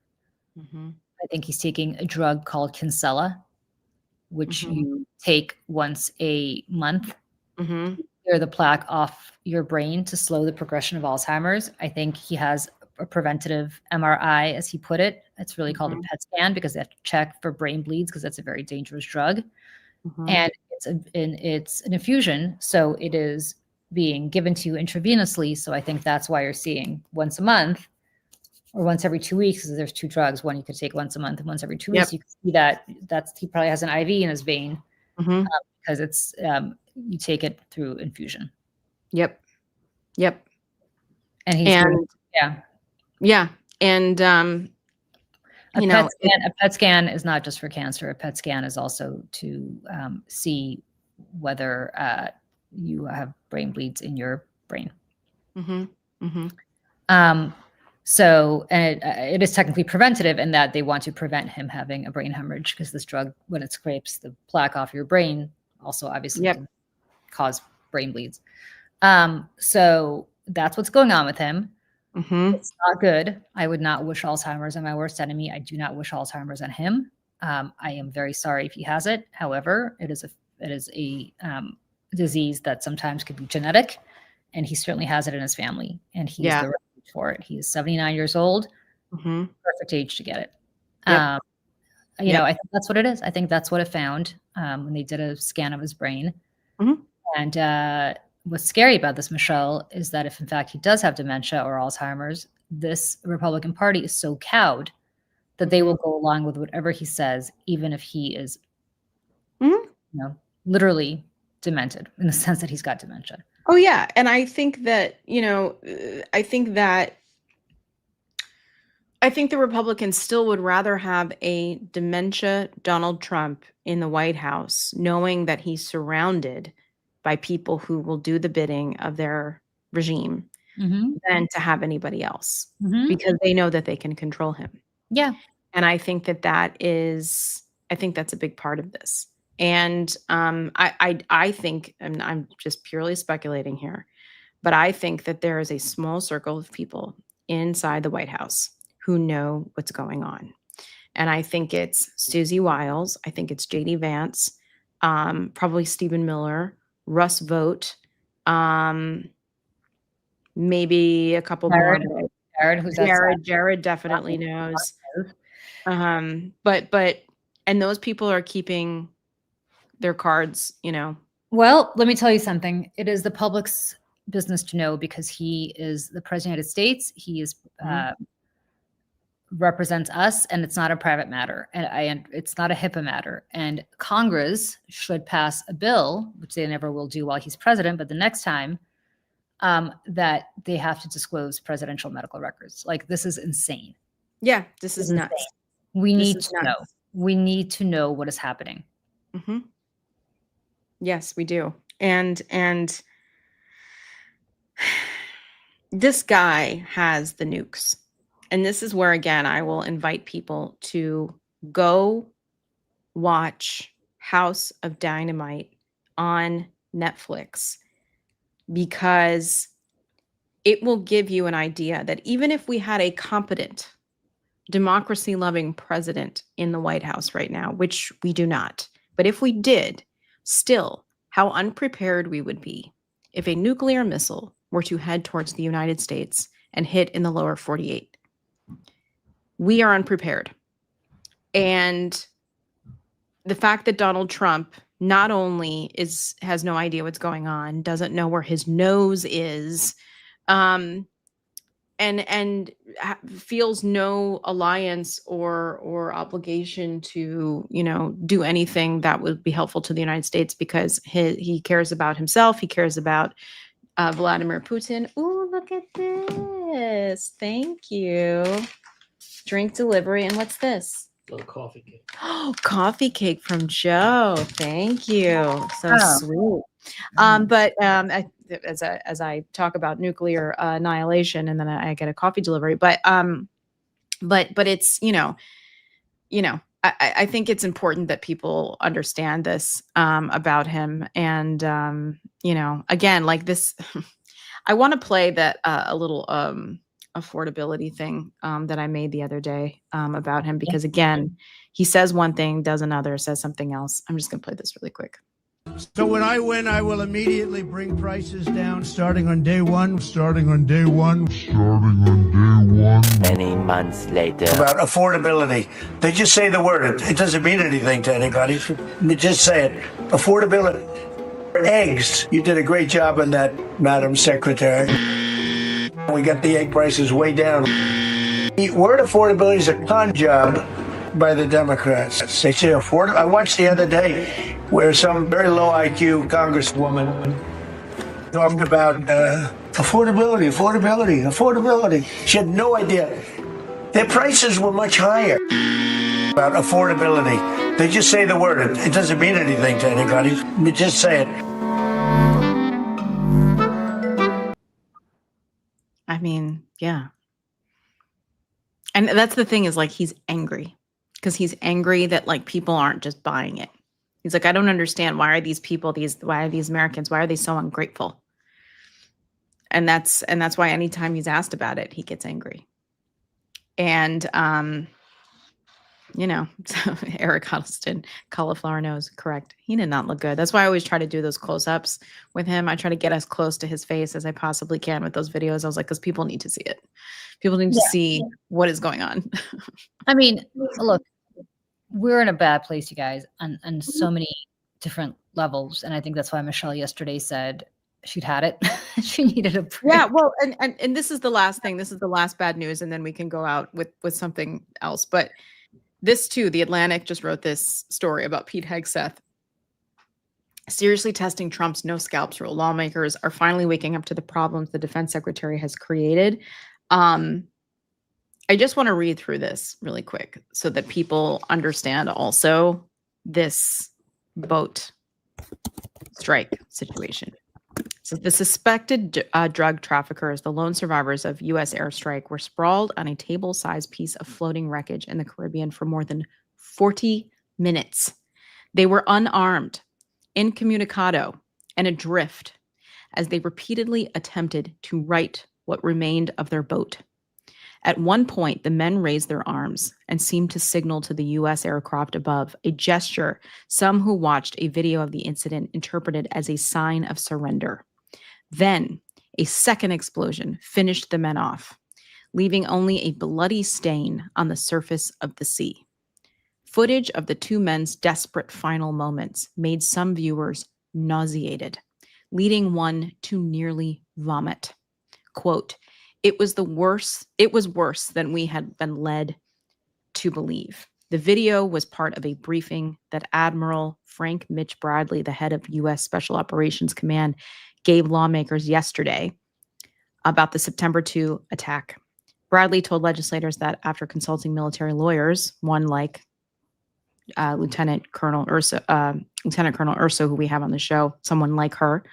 Mm-hmm. I think he's taking a drug called Kinsella, which Mhm. you take once a month, Mm-hmm. clear the plaque off your brain to slow the progression of Alzheimer's. I think he has a preventative MRI, as he put it. It's really called a Mhm. PET scan because they have to check for brain bleeds because that's a very dangerous drug. Mm-hmm. And it's an infusion, so it is being given to you intravenously. So I think that's why you're seeing once a month or once every 2 weeks, because there's two drugs. One you could take once a month, and once every 2 weeks. Yep. You can see that he probably has an IV in his vein Mm-hmm. because it's you take it through infusion. Yep. Yep. And he's And yeah. yeah. And A you know, PET scan is not just for cancer. A PET scan is also to see whether you have brain bleeds in your brain. mm-hmm. Mm-hmm. So, and it is technically preventative in that they want to prevent him having a brain hemorrhage because this drug, when it scrapes the plaque off your brain, also obviously Yep. can cause brain bleeds. So that's what's going on with him. Mm-hmm. It's not good. I would not wish Alzheimer's on my worst enemy. I do not wish Alzheimer's on him. I am very sorry if he has it. However, it is a disease that sometimes could be genetic, and he certainly has it in his family. And he's Yeah. the right age for it. He is 79 years old. Mm-hmm. Perfect age to get it. Yep. You know, I think that's what it is. I think that's what it found when they did a scan of his brain. Mhm. And what's scary about this, Michelle, is that if in fact he does have dementia or Alzheimer's, this Republican Party is so cowed that they will go along with whatever he says, even if he is, Mhm. literally demented in the sense that he's got dementia. Oh yeah, and I think that I think the Republicans still would rather have a dementia Donald Trump in the White House, knowing that he's surrounded by people who will do the bidding of their regime, than to have anybody else, because they know that they can control him. Yeah. And I think that's a big part of this. And I think, and I'm just purely speculating here, but I think that there is a small circle of people inside the White House who know what's going on. And I think it's Susie Wiles. I think it's JD Vance, probably Stephen Miller, Russ Vogt, maybe a couple Jared, more. Jared, who's Jared definitely knows. But and those people are keeping their cards, Well, let me tell you something. It is the public's business to know because he is the president of the United States. He is represents us, and it's not a private matter, and it's not a HIPAA matter. And Congress should pass a bill, which they never will do while he's president, but the next time that they have to disclose presidential medical records. Like, this is insane. Yeah, this is nuts. We need to know. We need to know what is happening. Mm-hmm. Yes, we do. And this guy has the nukes. And this is where, again, I will invite people to go watch House of Dynamite on Netflix, because it will give you an idea that even if we had a competent, democracy-loving president in the White House right now, which we do not, but if we did, still, how unprepared we would be if a nuclear missile were to head towards the United States and hit in the lower 48. We are unprepared. And the fact that Donald Trump not only has no idea what's going on, doesn't know where his nose is, and feels no alliance or obligation to, you know, do anything that would be helpful to the United States, because he cares about himself. He cares about Vladimir Putin. Ooh, look at this. Thank you. Drink delivery. And what's this? Little coffee cake. Oh, coffee cake from Joe. Thank you. So Oh. sweet. As I talk about nuclear annihilation, and then I get a coffee delivery, but it's, you know, I think it's important that people understand this about him. And you know, again, like this, I want to play that a little affordability thing that I made the other day about him, because again, he says one thing, does another, says something else. I'm just gonna play this really quick. So when I win, I will immediately bring prices down starting on day one. Starting on day one. Many months later. About affordability. They just say the word. It doesn't mean anything to anybody. They just say it. Affordability. Eggs. You did a great job on that, Madam Secretary. We got the egg prices way down. The word affordability is a con job by the Democrats. They say affordable. I watched the other day where some very low IQ congresswoman talked about affordability. She had no idea. Their prices were much higher. About affordability. They just say the word. It doesn't mean anything to anybody. They just say it. I mean, yeah. And that's the thing, is like, he's angry, because he's angry that like people aren't just buying it. He's like, I don't understand. Why are these people, why are these Americans, why are they so ungrateful? And that's why anytime he's asked about it, he gets angry. And, you know, so Eric Huddleston, cauliflower nose, correct. He did not look good. That's why I always try to do those close-ups with him. I try to get as close to his face as I possibly can with those videos. I was like, because people need to see it. People need to see what is going on. I mean, look, we're in a bad place, you guys, on so many different levels. And I think that's why Michelle yesterday said she'd had it. She needed a break. Yeah, well, and this is the last thing. This is the last bad news, and then we can go out with something else. But this too, The Atlantic just wrote this story about Pete Hegseth seriously testing Trump's no scalps rule. Lawmakers are finally waking up to the problems the defense secretary has created. I just want to read through this really quick so that people understand also this boat strike situation. So the suspected drug traffickers, the lone survivors of U.S. airstrike, were sprawled on a table-sized piece of floating wreckage in the Caribbean for more than 40 minutes. They were unarmed, incommunicado, and adrift as they repeatedly attempted to right what remained of their boat. At one point, the men raised their arms and seemed to signal to the U.S. aircraft above, a gesture some who watched a video of the incident interpreted as a sign of surrender. Then, a second explosion finished the men off, leaving only a bloody stain on the surface of the sea. Footage of the two men's desperate final moments made some viewers nauseated, leading one to nearly vomit. Quote, it was worse than we had been led to believe. The video was part of a briefing that Admiral Frank Mitch Bradley, the head of U.S. Special Operations Command, gave lawmakers yesterday about the September 2 attack. Bradley told legislators that after consulting military lawyers, one like Lieutenant Colonel Urso, who we have on the show, someone like her,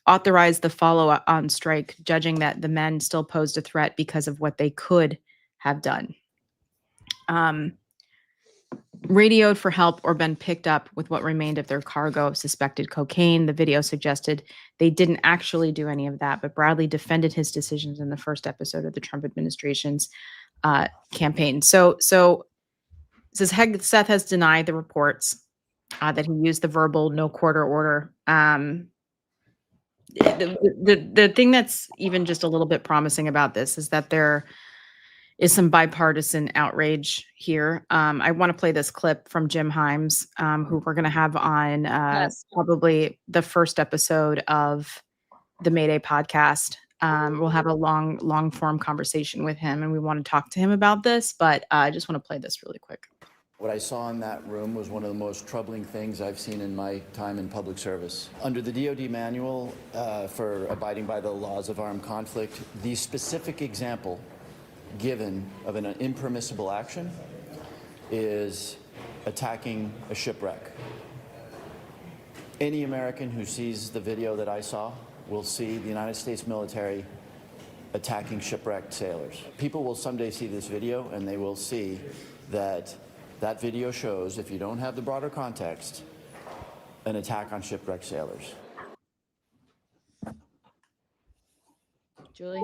authorized the follow-up on strike, judging that the men still posed a threat because of what they could have done. Radioed for help or been picked up with what remained of their cargo of suspected cocaine. The video suggested they didn't actually do any of that, but Bradley defended his decisions in the first episode of the Trump administration's campaign. So says Hegseth has denied the reports that he used the verbal no quarter order. The thing that's even just a little bit promising about this is that they're is some bipartisan outrage here. I want to play this clip from Jim Himes, who we're going to have on Yes. probably the first episode of the Mayday podcast. We'll have a long form conversation with him, and we want to talk to him about this, but I just want to play this really quick. What I saw in that room was one of the most troubling things I've seen in my time in public service. Under the DoD manual for abiding by the laws of armed conflict, the specific example given of an impermissible action is attacking a shipwreck. Any American who sees the video that I saw will see the United States military attacking shipwrecked sailors. People will someday see this video and they will see that that video shows, if you don't have the broader context, an attack on shipwrecked sailors. Julie?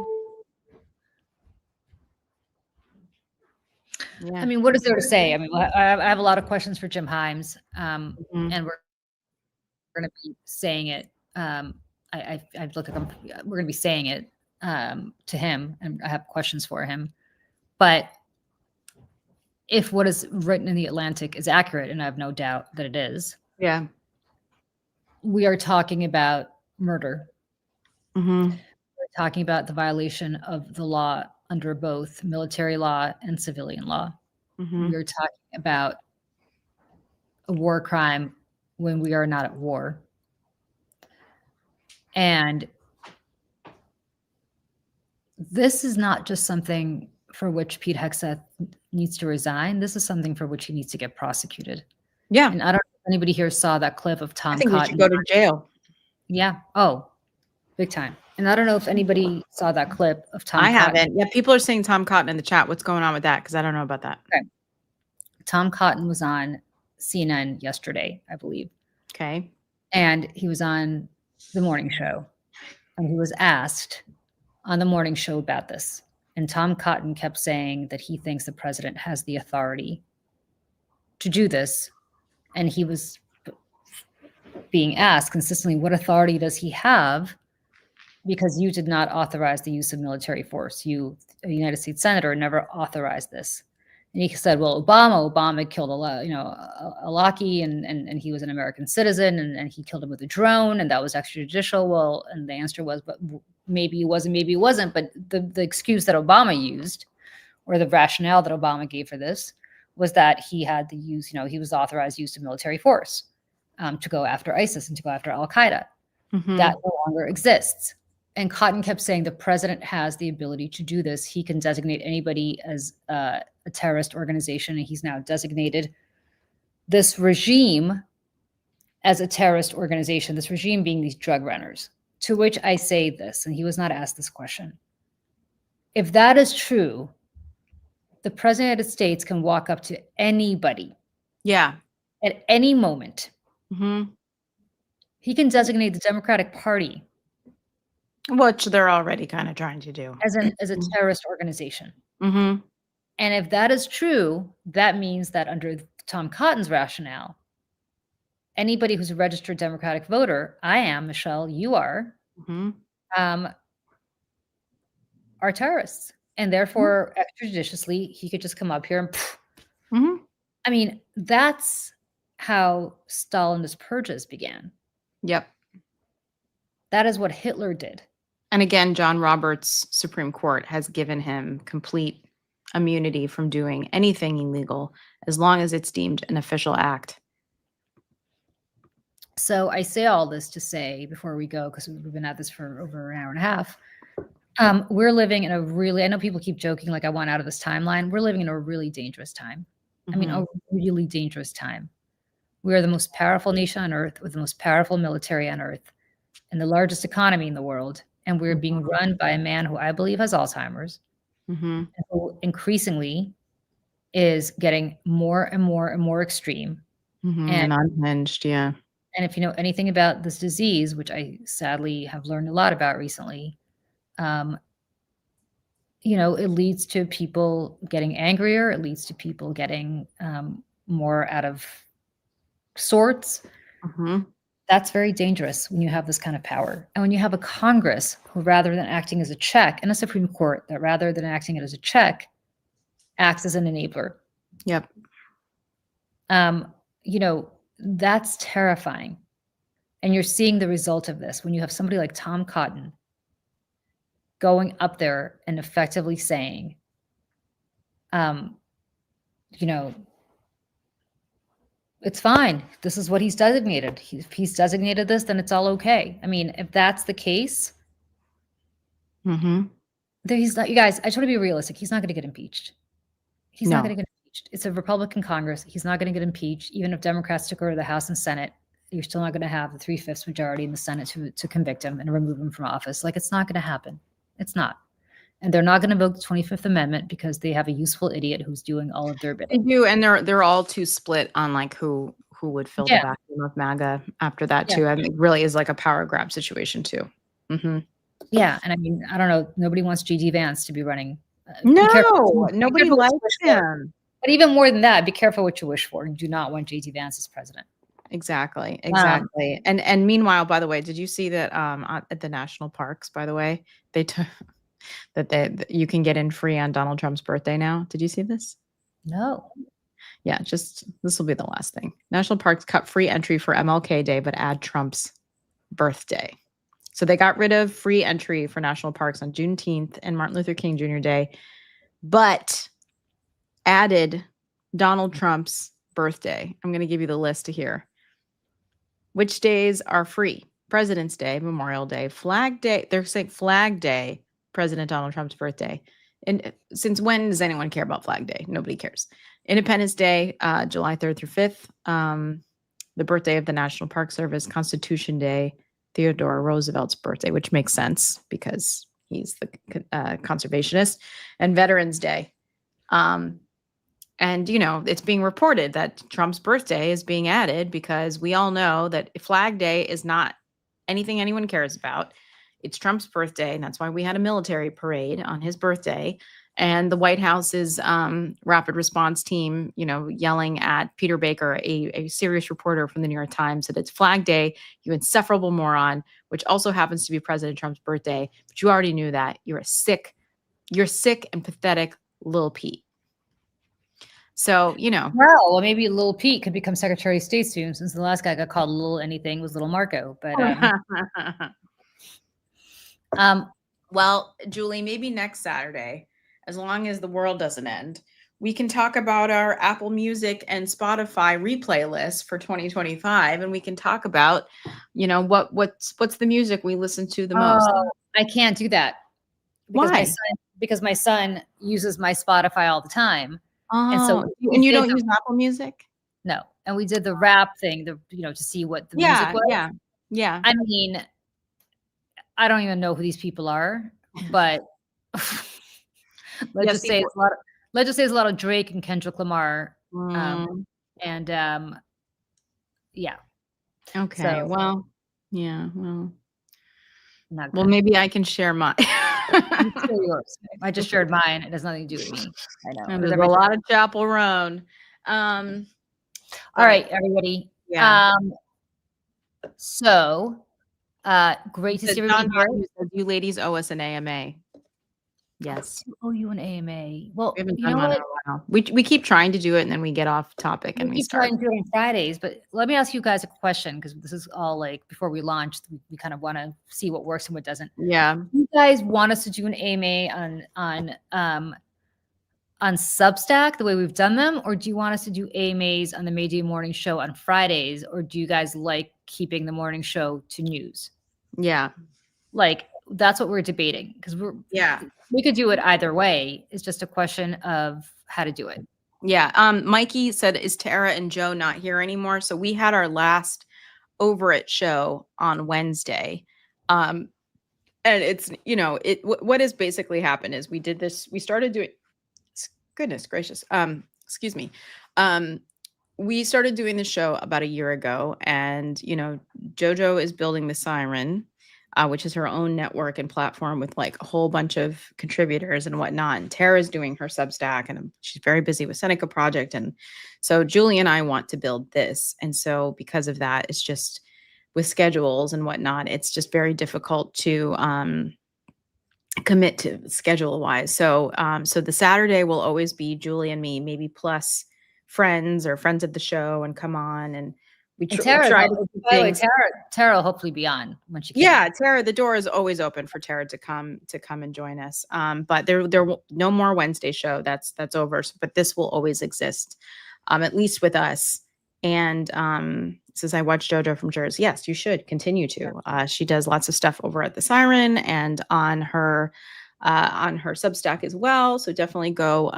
Yeah. I mean, what is there to say? I mean, I have a lot of questions for Jim Himes, and we're going to be saying it. I've looked at them. We're going to be saying it to him, and I have questions for him. But if what is written in the Atlantic is accurate, and I have no doubt that it is, Yeah. we are talking about murder. Mm-hmm. We're talking about the violation of the law under both military law and civilian law. Mm-hmm. We are talking about a war crime when we are not at war. And this is not just something for which Pete Hegseth needs to resign. This is something for which he needs to get prosecuted. Yeah. And I don't know if anybody here saw that clip of Tom I think he Cotton. should go to jail. Yeah. Oh, big time. And I don't know if anybody saw that clip of Tom I Cotton. haven't. Yeah, people are saying Tom Cotton in the chat. What's going on with that? Because I don't know about that. Tom Cotton was on CNN yesterday, I believe. Okay. And he was on the morning show. And he was asked on the morning show about this. And Tom Cotton kept saying that he thinks the president has the authority to do this. And he was being asked consistently, what authority does he have? Because you did not authorize the use of military force. You, a United States senator, never authorized this. And he said, well, Obama killed a Laki and he was an American citizen and he killed him with a drone and that was extrajudicial. Well, and the answer was, but maybe it wasn't, maybe it wasn't. But the excuse that Obama used, or the rationale that Obama gave for this, was that he had the use, he was authorized use of military force to go after ISIS and to go after Al-Qaeda. Mm-hmm. That no longer exists. And Cotton kept saying the president has the ability to do this. He can designate anybody as a terrorist organization, and he's now designated this regime as a terrorist organization, this regime being these drug runners, to which I say this, and he was not asked this question. If that is true, the president of the United States can walk up to anybody Yeah. at any moment. Mm-hmm. He can designate the Democratic Party Which they're already kind of trying to do. as a terrorist organization. Mm-hmm. And if that is true, that means that under Tom Cotton's rationale, anybody who's a registered Democratic voter, I am, Michelle, you are, Mm-hmm. are terrorists. And therefore, extrajudiciously, he could just come up here and, Mm-hmm. I mean, that's how Stalinist purges began. Yep. That is what Hitler did. And again, John Roberts' Supreme Court has given him complete immunity from doing anything illegal as long as it's deemed an official act. So I say all this to say, before we go, because we've been at this for over an hour and a half, we're living in a really, I know people keep joking like I want out of this timeline. We're living in a really dangerous time. I mean, a really dangerous time. We are the most powerful nation on earth with the most powerful military on earth and the largest economy in the world. And we're being run by a man who I believe has Alzheimer's, Mm-hmm. and who increasingly is getting more and more and more extreme. Mm-hmm. And- And unhinged, yeah. And if you know anything about this disease, which I sadly have learned a lot about recently, it leads to people getting angrier. It leads to people getting more out of sorts. Mm-hmm. That's very dangerous when you have this kind of power. And when you have a Congress who, rather than acting as a check, and a Supreme Court that rather than acting as a check, acts as an enabler. Yep. You know, that's terrifying. And you're seeing the result of this when you have somebody like Tom Cotton going up there and effectively saying, you know, it's fine. This is what he's designated. If he's designated this, then it's all okay. I mean, if that's the case, Mm-hmm. he's not, you guys, I just want to be realistic. He's not going to get impeached. He's not No. going to get impeached. It's a Republican Congress. He's not going to get impeached. Even if Democrats took over the House and Senate, you're still not going to have the 3/5 majority in the Senate to convict him and remove him from office. Like, it's not going to happen. It's not. And they're not going to vote the 25th Amendment because they have a useful idiot who's doing all of their They bidding. do, and they're all too split on like who would fill Yeah. the vacuum of MAGA after that Yeah. too. I mean, it really is like a power grab situation too. Mm-hmm. Yeah. And I mean, I don't know. Nobody wants J.D. Vance to be running. Be careful. No, nobody careful what likes you wish for. him. But even more than that, be careful what you wish for. You do not want J.D. Vance as president. Exactly. And meanwhile, by the way, did you see that at the national parks, by the way, they took that you can get in free on Donald Trump's birthday now? Did you see this? No. Yeah, just this will be the last thing. National parks cut free entry for MLK Day, but add Trump's birthday. So they got rid of free entry for national parks on Juneteenth and Martin Luther King Jr. Day, but added Donald Trump's birthday. I'm going to give you the list here. Which days are free? President's Day, Memorial Day, Flag Day. They're saying Flag Day, President Donald Trump's birthday. And since when does anyone care about Flag Day? Nobody cares. Independence Day, July 3rd through 5th. The birthday of the National Park Service, Constitution Day, Theodore Roosevelt's birthday, which makes sense because he's the conservationist, and Veterans Day. And, you know, it's being reported that Trump's birthday is being added because we all know that Flag Day is not anything anyone cares about. It's Trump's birthday, and that's why we had a military parade on his birthday. And the White House's rapid response team, you know, yelling at Peter Baker, a serious reporter from the New York Times, that it's Flag Day, you insufferable moron, which also happens to be President Trump's birthday. But you already knew that. You're sick and pathetic little Pete. So, you know. Well, maybe Lil Pete could become Secretary of State soon, since the last guy got called Lil anything was Little Marco. But well, Julie, maybe next Saturday, as long as the world doesn't end, we can talk about our Apple Music and Spotify replay list for 2025, and we can talk about, you know, what's the music we listen to the most. I can't do that. Because Why? Because my son uses my Spotify all the time. And so and you don't use Apple Music? No. And we did the rap thing, to see what the music was. Yeah. I mean, I don't even know who these people are, but let's just say it's a lot of Drake and Kendrick Lamar. And yeah. Okay. So, well, yeah. Well, not well, good. Maybe I can share mine. You can share yours. I just shared mine. It has nothing to do with me. I know. And there's a lot of Chapel Roan. All right, everybody. Yeah. So great to see everybody here. You ladies owe us an AMA. Yes. Oh, you an AMA. Well, We haven't you done know one in what? a while. We keep trying to do it and then we get off topic and we keep start. trying to do it on Fridays, but let me ask you guys a question, because this is all like before we launched, we kind of want to see what works and what doesn't. Yeah. You guys want us to do an AMA on Substack the way we've done them, or do you want us to do AMAs on the Mayday Morning Show on Fridays, or do you guys like keeping the morning show to news? Yeah. Like, that's what we're debating, because we could do it either way. It's just a question of how to do it. Yeah. Mikey said, is Tara and Joe not here anymore? So we had our last Over It show on Wednesday. And it's, you know, what has basically happened is we did this, we started doing, goodness gracious. Excuse me. We started doing the show about a year ago, and, you know, JoJo is building the Siren, which is her own network and platform with like a whole bunch of contributors and whatnot. And Tara's doing her Substack, and she's very busy with Seneca Project. And so Julie and I want to build this. And so because of that, it's just with schedules and whatnot, it's just very difficult to commit to schedule wise. So so the Saturday will always be Julie and me, maybe plus friends or friends of the show, and come on, and we And try to keep by the way, things. Tara will hopefully be on when she can. Yeah, Tara, the door is always open for Tara to come and join us. But there will no more Wednesday show. That's over. But this will always exist, at least with us. And since I watched JoJo from Jersey, yes, you should continue to. She does lots of stuff over at the Siren and on her Substack as well. So definitely go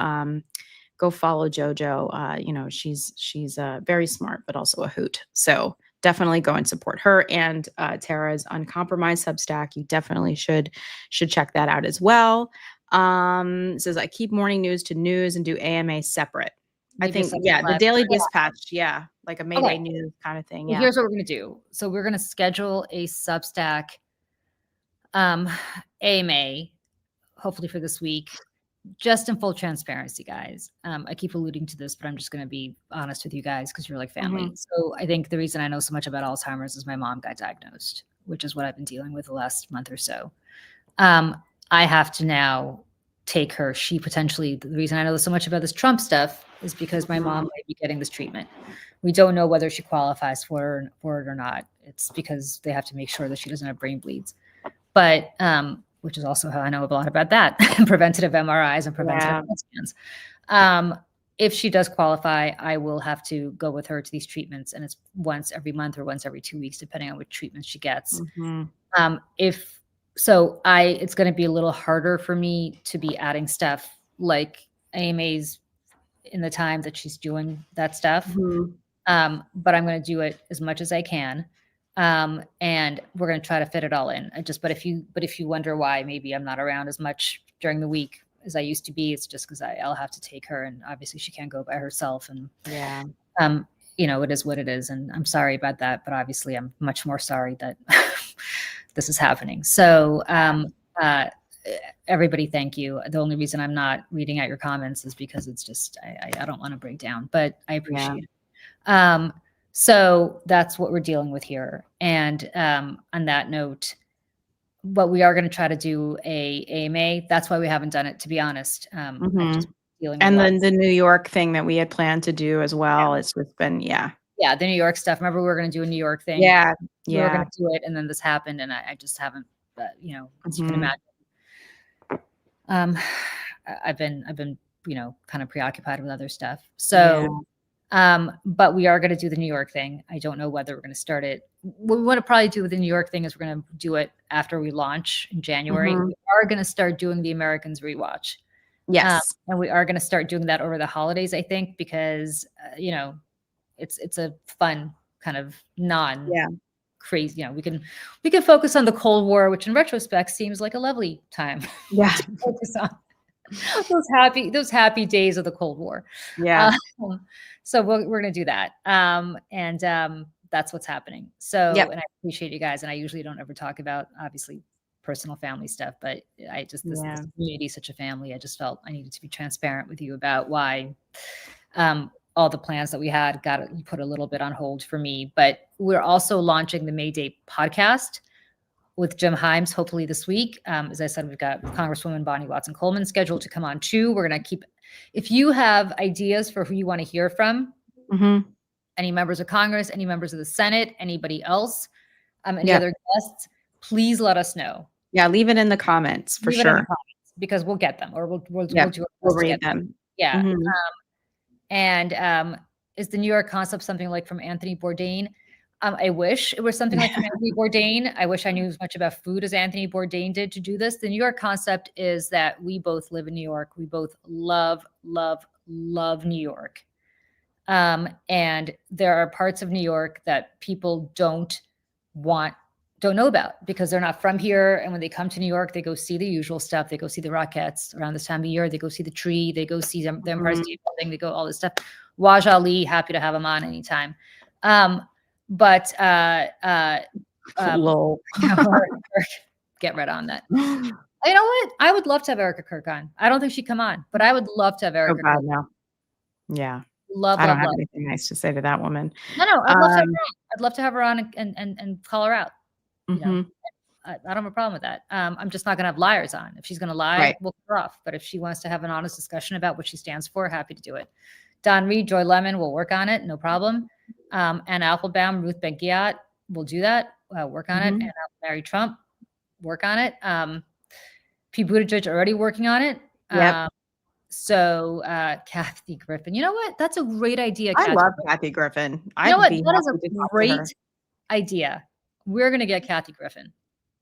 follow JoJo. You know, she's very smart, but also a hoot. So definitely go and support her and Tara's Uncompromised Substack. You definitely should check that out as well. It says I keep morning news to news and do AMA separate. I think, yeah, the Daily Dispatch, yeah, like a Mayday news kind of thing. Yeah. Here's what we're gonna do. So we're gonna schedule a Substack AMA, hopefully for this week. Just in full transparency, guys. I keep alluding to this, but I'm just going to be honest with you guys because you're like family. So I think the reason I know so much about Alzheimer's is my mom got diagnosed, which is what I've been dealing with the last month or so. I have to now take her. The reason I know so much about this Trump stuff is because my mom might be getting this treatment. We don't know whether she qualifies for it or not. It's because they have to make sure that she doesn't have brain bleeds. But which is also how I know a lot about that, preventative MRIs and preventative scans. If she does qualify, I will have to go with her to these treatments, and it's once every month or once every 2 weeks, depending on which treatment she gets. It's going to be a little harder for me to be adding stuff like AMAs in the time that she's doing that stuff. But I'm going to do it as much as I can. And we're going to try to fit it all in. But if you wonder why maybe I'm not around as much during the week as I used to be, it's just because I'll have to take her, and obviously she can't go by herself. And you know, it is what it is, and I'm sorry about that. But obviously, I'm much more sorry that this is happening. So, everybody, thank you. The only reason I'm not reading out your comments is because it's just I don't want to break down, but I appreciate it. So that's what we're dealing with here. And on that note, but we are going to try to do a AMA. That's why we haven't done it, to be honest. Just dealing and with then the New York thing that we had planned to do as well. It's just been, the New York stuff. Remember, we were going to do a New York thing. We were going to do it, and then this happened, and I just haven't. You know, as you can imagine, I've been kind of preoccupied with other stuff. So. But we are going to do the New York thing. I don't know whether we're going to start it. What we want to probably do with the New York thing is we're going to do it after we launch in January. We are going to start doing the Americans Rewatch. yes. And we are going to start doing that over the holidays, I think, because, it's a fun kind of crazy, we can focus on the Cold War, which in retrospect seems like a lovely time to focus on. those happy days of the Cold War. So we're going to do that. And that's what's happening. So, and I appreciate you guys. And I usually don't ever talk about, obviously, personal family stuff, but this community is such a family. I just felt I needed to be transparent with you about why all the plans that we had got put a little bit on hold for me. But we're also launching the Mayday podcast with Jim Himes, hopefully this week. As I said, we've got Congresswoman Bonnie Watson Coleman scheduled to come on too. We're going to keep, if you have ideas for who you want to hear from, any members of Congress, any members of the Senate, anybody else, any other guests, please let us know. Leave it in the comments for sure. Because we'll get them, or we'll read them. And is the New York concept something like from Anthony Bourdain? I wish it was something like from Anthony Bourdain. I wish I knew as much about food as Anthony Bourdain did to do this. The New York concept is that we both live in New York. We both love New York. And there are parts of New York that people don't know about because they're not from here. And when they come to New York, they go see the usual stuff. They go see the Rockettes around this time of year. They go see the tree. They go see the Empire State Building. They go all this stuff. Waj Ali, happy to have him on anytime. But lol. Get right on that. You know what? I would love to have Erica Kirk on. I don't think she'd come on, but I would love to have Erica. Oh God, no. Yeah. Love. I don't have anything nice to say to that woman. No. I'd love to have her on. I'd love to have her on and call her out. You know? I don't have a problem with that. I'm just not going to have liars on. If she's going to lie, Right. we'll cut her off. But if she wants to have an honest discussion about what she stands for, happy to do it. Don Reed, Joy Lemon, will work on it. No problem. Anna Applebaum, Ruth Ben-Ghiat, will do that. Work on it. And Mary Trump, work on it. Pete Buttigieg already working on it. Yep. So Kathy Griffin, you know what? That's a great idea. I Kathy love Griffin. Kathy Griffin. You know I'd what? be That is happy to a talk to great her. idea. We're gonna get Kathy Griffin.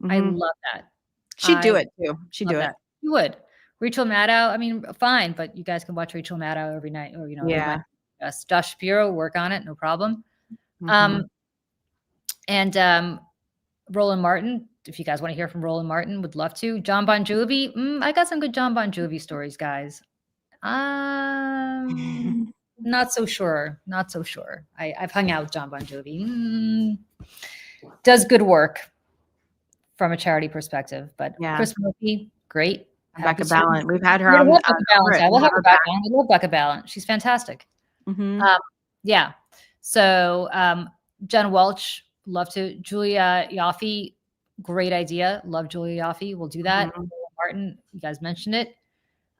I Mhm. love that. She'd do I it too. She'd love do it. that. You would. Rachel Maddow. I mean, fine, but you guys can watch Rachel Maddow every night, or every Yeah. night. Yes, Josh Shapiro, work on it, no problem. Mhm. And Roland Martin, if you guys want to hear from Roland Martin, would love to. John Bon Jovi. I got some good John Bon Jovi stories, guys. Not so sure. Not so sure. I've hung out with John Bon Jovi. Does good work from a charity perspective, but Yeah. Chris Murphy, great. Happy Becca to- Ballant. We've had her Yeah, on. we'll have Becca Ballant. Brit. We'll have her back back. on. We love Becca Ballant. She's fantastic. Mhm. Yeah. So Jen Welch, love to. Julia Yaffe, great idea. Love Julia Yaffe. We'll do that. Martin, you guys mentioned it.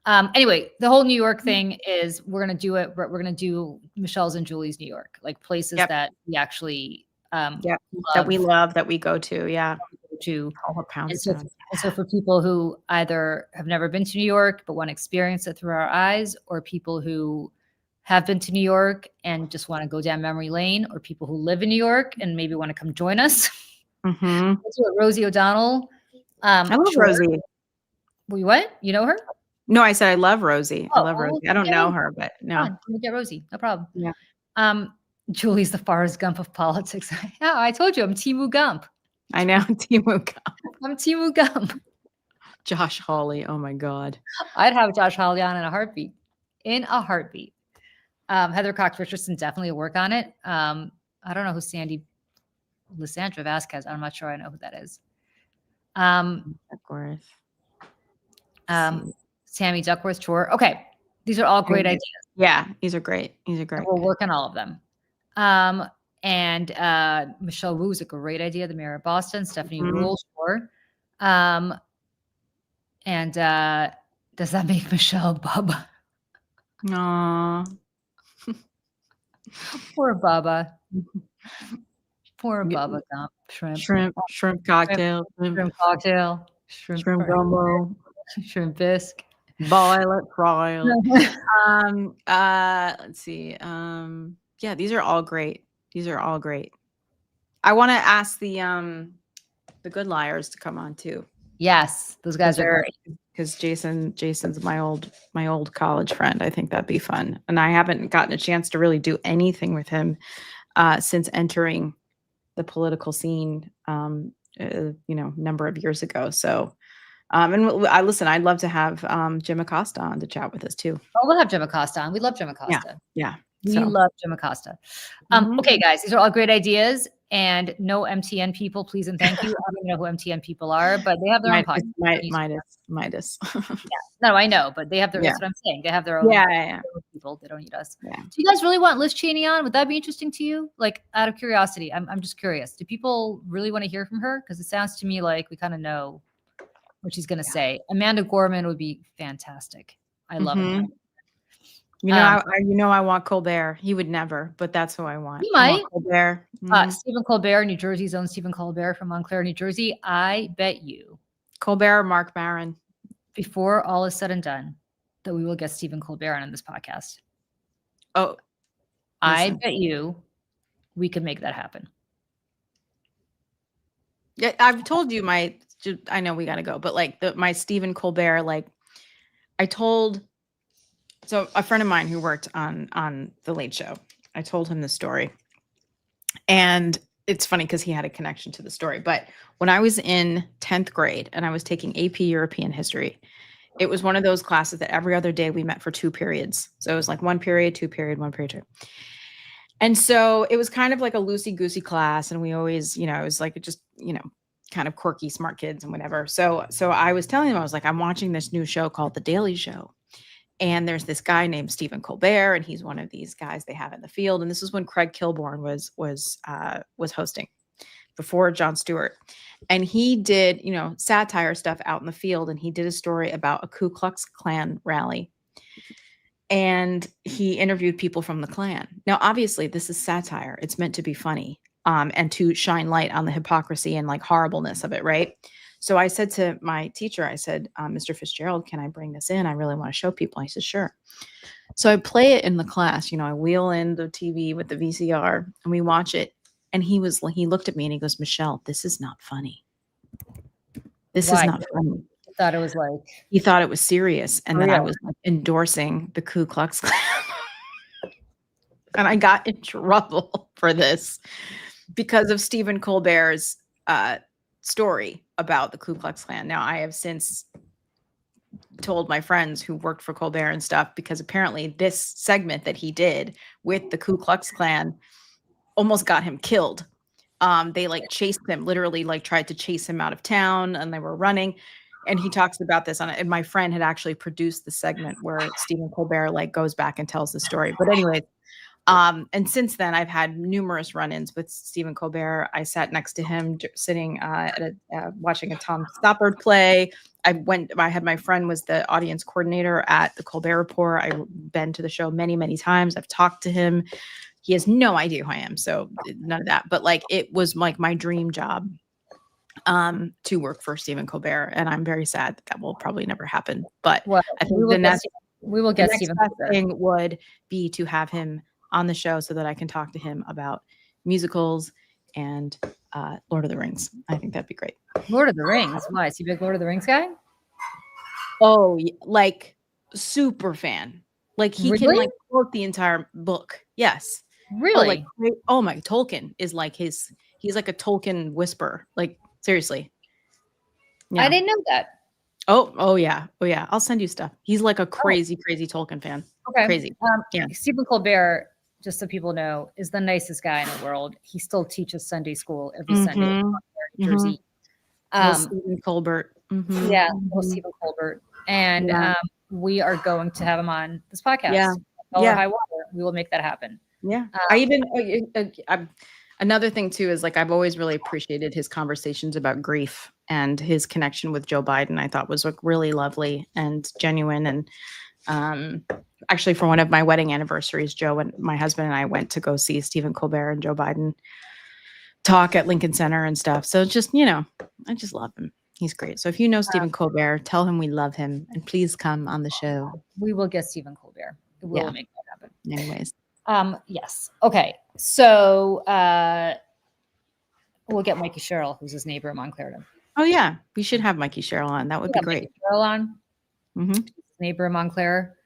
Anyway, the whole New York thing is we're gonna do it. We're gonna do Michelle's and Julie's New York, like places Yep. that we actually Yep. That we love, that we go to. Yeah. to. All the And pounds. so, and so for people who either have never been to New York but want to experience it through our eyes, or people who have been to New York and just want to go down memory lane, or people who live in New York and maybe want to come join us. Mhm. Let's do it. Rosie O'Donnell. I love sure. Rosie. What? You know her? No, I said I love Rosie. I Oh, love well, Rosie. I don't yeah, know we- her, but no. Fine, we'll get Rosie. No problem. Yeah. Julie's the Forrest Gump of politics. Yeah, I told you I'm Timu Gump. I know. Timu. I'm Timu Gump. Josh Hawley. Oh my God. I'd have Josh Hawley on in a heartbeat. In a heartbeat. Heather Cox Richardson definitely will work on it. I don't know who Sandy Lysandra Vasquez. I'm not sure I know who that is. Duckworth. Sammy Duckworth, sure. Okay. These are all great Mhm. ideas. Yeah, these are great. These are great. We'll work on all of them. And Michelle Wu is a great idea. The mayor of Boston, Stephanie Mhm. Ruhle, sure. And does that make Michelle Bubba? Aw. Poor Bubba. Poor Bubba Gump. Shrimp cocktail. Shrimp cocktail. Shrimp gumbo. Shrimp bisque. Violet trial. Let's see. Yeah, these are all great. These are all great. I want to ask the Good Liars to come on too. Yes, those guys are great. Because Jason's my old college friend. I think that'd be fun. And I haven't gotten a chance to really do anything with him since entering the political scene number of years ago. So I'd love to have Jim Acosta on to chat with us too. Oh, we'll have Jim Acosta on. We love Jim Acosta. Yeah. We So. love Jim Acosta. Mhm. Okay, guys, these are all great ideas. And no MTN people, please and thank you. I don't even know who MTN people are, but they have their own podcast. Midas. No, I know, but they have their. Yeah. That's what I'm saying. They have their own. Yeah. their own people. They don't need us. Yeah. Do you guys really want Liz Cheney on? Would that be interesting to you? Like, out of curiosity, I'm just curious. Do people really want to hear from her? Because it sounds to me like we kind of know what she's going to say. Amanda Gorman would be fantastic. I love Mhm. her. I want Colbert. He would never, but that's who I want. He I want might. Colbert. Mhm. Stephen Colbert, New Jersey's own Stephen Colbert from Montclair, New Jersey. I bet you, Colbert or Mark Maron. before all is said and done, that we will get Stephen Colbert on this podcast. Oh, I listen. bet you we could make that happen. Yeah, I've told you I know we got to go, but like my Stephen Colbert, like so a friend of mine who worked on The Late Show, I told him the story. And it's funny because he had a connection to the story. But when I was in 10th grade and I was taking AP European history, it was one of those classes that every other day we met for 2 periods. So it was like 1 period, 2 period, 1 period, 2. And so it was kind of like a loosey-goosey class. And we always, it was like just, kind of quirky, smart kids and whatever. So I was telling him, I was like, I'm watching this new show called The Daily Show. And there's this guy named Stephen Colbert, and he's one of these guys they have in the field. And this is when Craig Kilborn was hosting before Jon Stewart. And he did, you know, satire stuff out in the field. And he did a story about a Ku Klux Klan rally. And he interviewed people from the Klan. Now, obviously, this is satire. It's meant to be funny, and to shine light on the hypocrisy and like horribleness of it, right? So I said to my teacher, I said, Mr. Fitzgerald, can I bring this in? I really want to show people. He said, sure. So I play it in the class. You know, I wheel in the TV with the VCR and we watch it. And he looked at me and he goes, Michelle, this is not funny. This Why? is not funny. Thought it was like, He thought it was serious and that I Real. was like, endorsing the Ku Klux Klan. And I got in trouble for this because of Stephen Colbert's story about the Ku Klux Klan. Now, I have since told my friends who worked for Colbert and stuff, because apparently this segment that he did with the Ku Klux Klan almost got him killed. They like chased him, literally like tried to chase him out of town, and they were running. And he talks about this on it. And my friend had actually produced the segment where Stephen Colbert like goes back and tells the story. But anyway, and since then I've had numerous run-ins with Stephen Colbert. I sat next to him sitting watching a Tom Stoppard play. I had my friend was the audience coordinator at the Colbert Report. I've been to the show many, many times. I've talked to him. He has no idea who I am. So none of that, but like, it was like my dream job to work for Stephen Colbert. And I'm very sad that will probably never happen. But well, I think we will get the Stephen next best Colbert. thing would be to have him on the show so that I can talk to him about musicals and Lord of the Rings. I think that'd be great. Lord of the Rings. Why? Is he a big Lord of the Rings guy? Oh, like super fan. Like he can Really? like quote the entire book. Yes. Really? Oh my, Tolkien is like he's like a Tolkien whisperer. Like seriously. I Yeah. didn't know that. Oh yeah. I'll send you stuff. He's like a crazy Tolkien fan. Okay. Crazy. Yeah. Stephen Colbert, just so people know, is the nicest guy in the world. He still teaches Sunday school every Sunday in New Jersey. Stephen Colbert. Mhm. Yeah, well, Stephen Colbert. And Yeah. we are going to have him on this podcast. Yeah. Hell or Yeah. High water. We will make that happen. Yeah. I even another thing too is like I've always really appreciated his conversations about grief, and his connection with Joe Biden I thought was like really lovely and genuine. And actually for one of my wedding anniversaries, Joe and my husband and I went to go see Stephen Colbert and Joe Biden talk at Lincoln Center and stuff. So it's just, you know, I just love him. He's great. So if you know Stephen Colbert, tell him we love him and please come on the show. We will get Stephen Colbert. We will Yeah. make that happen. Anyways. Yes. Okay. So we'll get Mikey Sherrill, who's his neighbor in Montclair. Oh yeah, we should have Mikey Sherrill on. That would be great. Mikey Sherrill on, Mhm. his neighbor in Montclair.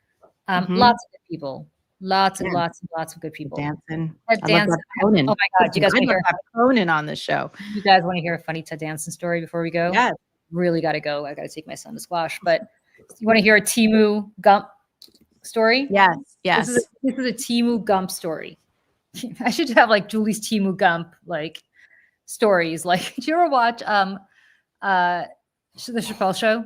Mhm. Lots of good people. Lots and Yeah. lots of good people. Dancing. Ted I love Danson. that Conan. Oh my God. Do you guys I'd want to love hear? to have Conan on the show. You guys want to hear a funny Ted Danson story before we go? Yes. Really got to go. I got to take my son to squash. But you want to hear a Timu Gump story? Yes. Yes. This is a Timu Gump story. I should have like Julie's Timu Gump like stories. Like, did you ever watch the Chappelle Show?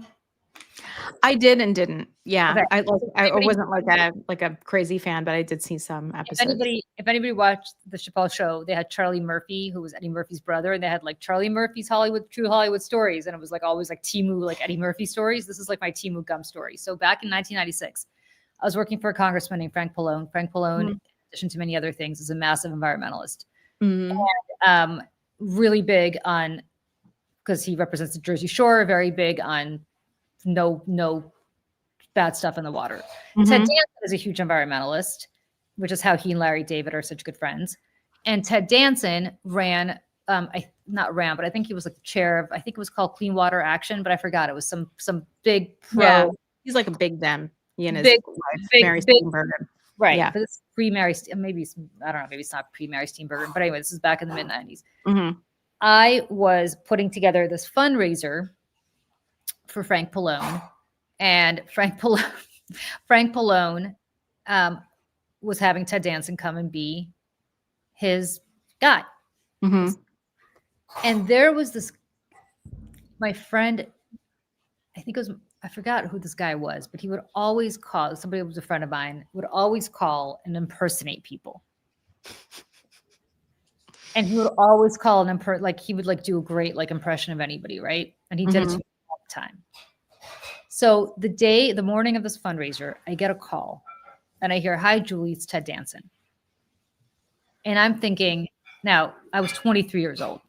I did and didn't. Yeah. Okay. I wasn't like a crazy fan, but I did see some episodes. If anybody watched the Chappelle Show, they had Charlie Murphy, who was Eddie Murphy's brother, and they had like Charlie Murphy's True Hollywood Stories, and it was like always like Timu, like Eddie Murphy stories. This is like my Timu Gump story. So back in 1996, I was working for a congressman named Frank Pallone. Frank Pallone, in addition to many other things, is a massive environmentalist. Mhm. And, really big on, because he represents the Jersey Shore, very big on no bad stuff in the water. Mhm. Ted Danson is a huge environmentalist, which is how he and Larry David are such good friends. And Ted Danson ran, not ran, but I think he was like the chair of, I think it was called Clean Water Action, but I forgot. It was some big pro. Yeah. He's like a big them. He and his Big- wife, big- Mary big- Steenburgen. Right. Yeah. But it's pre-Mary, maybe, I don't know, maybe it's not pre-Mary Steenburgen, but anyway, this is back in the mid-90s. Mhm. I was putting together this fundraiser for Frank Pallone, and Frank Pallone was having Ted Danson come and be his guy. Mhm. And there was this, my friend, I forgot who this guy was, but he would always call, somebody who was a friend of mine, would always call and impersonate people. And he would always call an like he would like do a great like impression of anybody, right? And he did it to me all the time. So the morning of this fundraiser, I get a call and I hear, "Hi, Julie, it's Ted Danson." And I'm thinking, now I was 23 years old.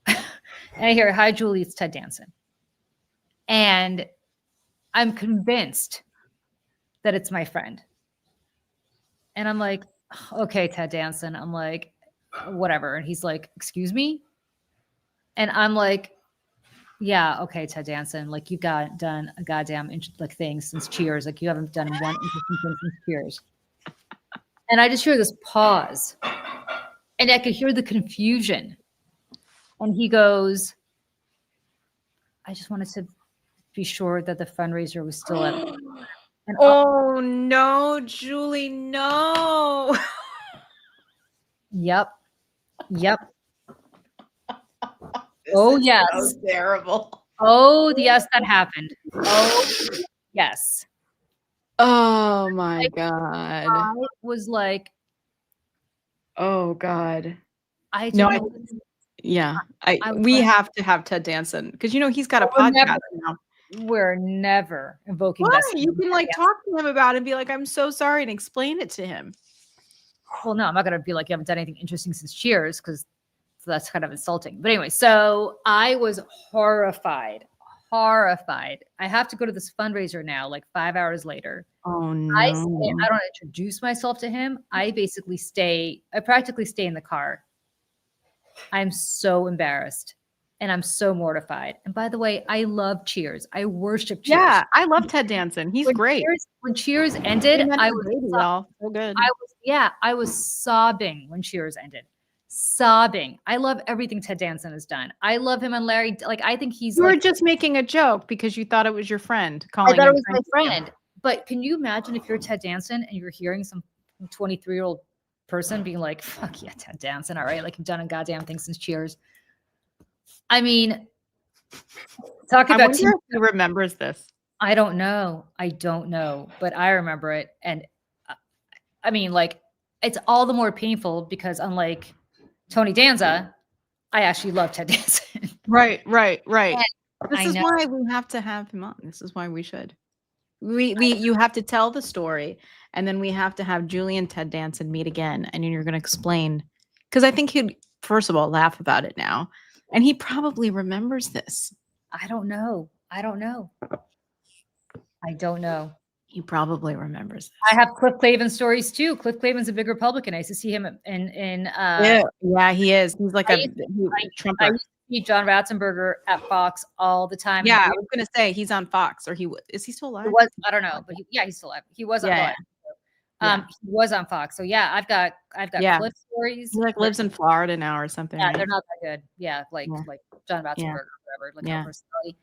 And I hear, "Hi, Julie, it's Ted Danson." And I'm convinced that it's my friend. And I'm like, "Okay, Ted Danson." I'm like, "Whatever." And he's like, "Excuse me?" And I'm like, "Yeah, okay, Ted Danson. Like, you've done a goddamn like thing since Cheers. Like, you haven't done one interesting thing since Cheers." And I just hear this pause, and I could hear the confusion. And he goes, "I just wanted to be sure that the fundraiser was still at." And Oh no, Julie, no. yep. Oh yes. So terrible. Oh yes, that happened. Oh yes. Oh my God. I was like, Oh God. I No, don't know. Yeah. I was We like, have to have Ted Danson because he's got a we're podcast never- now. we're never invoking Why? best. You can like talk to him about it and be like, "I'm so sorry," and explain it to him. Well, no, I'm not gonna be like, "You haven't done anything interesting since Cheers," because that's kind of insulting. But anyway, so I was horrified. I have to go to this fundraiser now, like 5 hours later. Oh I no. don't introduce myself to him. I practically stay in the car. I'm so embarrassed and I'm so mortified. And by the way, I love Cheers. I worship Cheers. Yeah, I love Ted Danson. He's great. When Cheers ended, I was so good. I was sobbing when Cheers ended. Sobbing. I love everything Ted Danson has done. I love him and Larry. Like, I think he's You were like, just making a joke because you thought it was your friend I calling thought it him was my friend. But can you imagine if you're Ted Danson and you're hearing some 23-year-old person being like, "Fuck yeah, Ted Danson. All right. Like, you've done a goddamn thing since Cheers." I mean, talk I about wonder if he remembers this. I don't know. But I remember it. And I mean, like, it's all the more painful because unlike Tony Danza, I actually love Ted Danson. Right. And This I is know. why we have to have him on. This is why we should. You have to tell the story, and then we have to have Julie and Ted Danson meet again, and you're going to explain. Because I think he'd first of all laugh about it now, and he probably remembers this. I don't know. He probably remembers this. I have Cliff Clavin stories too. Cliff Clavin's a big Republican. I used to see him in Yeah, he is. He's like I Trumper. I used to see John Ratzenberger at Fox all the time. Yeah, I And was gonna say he's on Fox, or is he still alive? he was, I don't know, but he's still alive. He was on Yeah, Fox. He was on Fox. So yeah, I've got Yeah. Cliff stories. He like lives in Florida now or something. Yeah, right? they're not that good. Yeah, like John Ratzenberger Yeah. or whatever, like Yeah. our personality.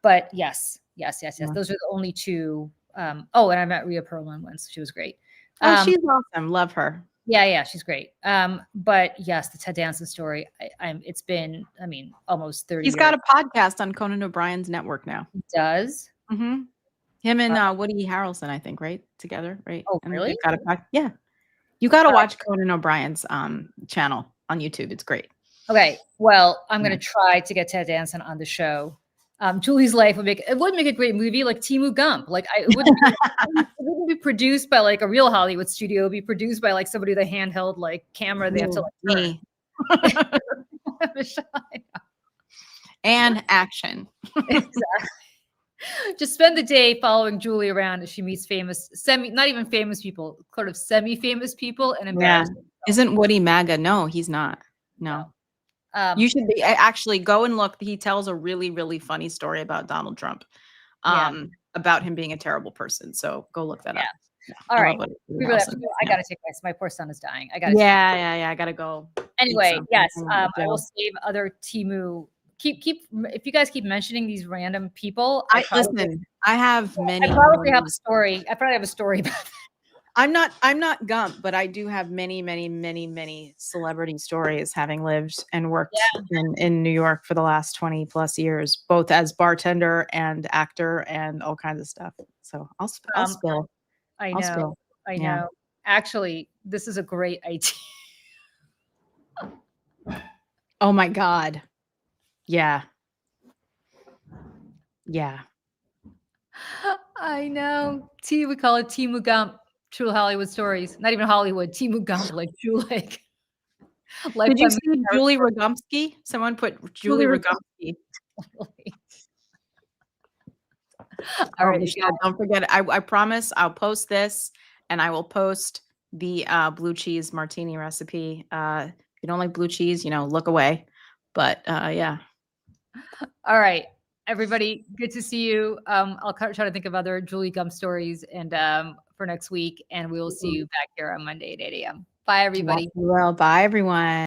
But yes. Yeah. Those are the only two. And I met Rhea Perlman once. She was great. Oh, she's awesome. Love her. Yeah, she's great. But yes, the Ted Danson story. It's been, almost 30 He's years. got a podcast on Conan O'Brien's network now. He does. Mm-hmm. Him and Woody Harrelson, I think, right? Together, right? Oh, And really? they've got yeah. You got to watch Conan O'Brien's channel on YouTube. It's great. Okay. Well, I'm going to try to get Ted Danson on the show. Julie's Life would make a great movie like Timu Gump. Like it wouldn't be produced by like a real Hollywood studio. It'd be produced by like somebody with a handheld like camera. They have to like me. And action. Exactly. Just spend the day following Julie around as she meets not even famous people, sort of semi-famous people, and embarrassing. Isn't Woody MAGA? No, he's not. No. You should actually go and look. He tells a really, really funny story about Donald Trump, about him being a terrible person. So go look that up. Yeah. All right. We really have to go. I got to take my poor son is dying. I got to. Yeah. I got to go. Anyway, yes. I will save other Timu. If you guys keep mentioning these random people, I have many. I probably have a story. I probably have a story about that. I'm not Gump, but I do have many celebrity stories, having lived and worked in New York for the last 20 plus years, both as bartender and actor and all kinds of stuff. So I'll spill. I know. Yeah. Actually, this is a great idea. Oh my God. Yeah. Yeah. I know. We call it Timu Gump. True Hollywood stories. Not even Hollywood. Timu Gump, like true, like. Did you lifetime see Julie Rogumsky? Someone put Julie Rogumsky. All Oh, right. Michelle, don't forget. I promise I'll post this, and I will post the blue cheese martini recipe. If you don't like blue cheese, look away. But yeah. All right, everybody, good to see you. I'll try to think of other Julie Gump stories and for next week, and we will see you back here on Monday at 8 a.m. Bye, everybody. Well, bye everyone.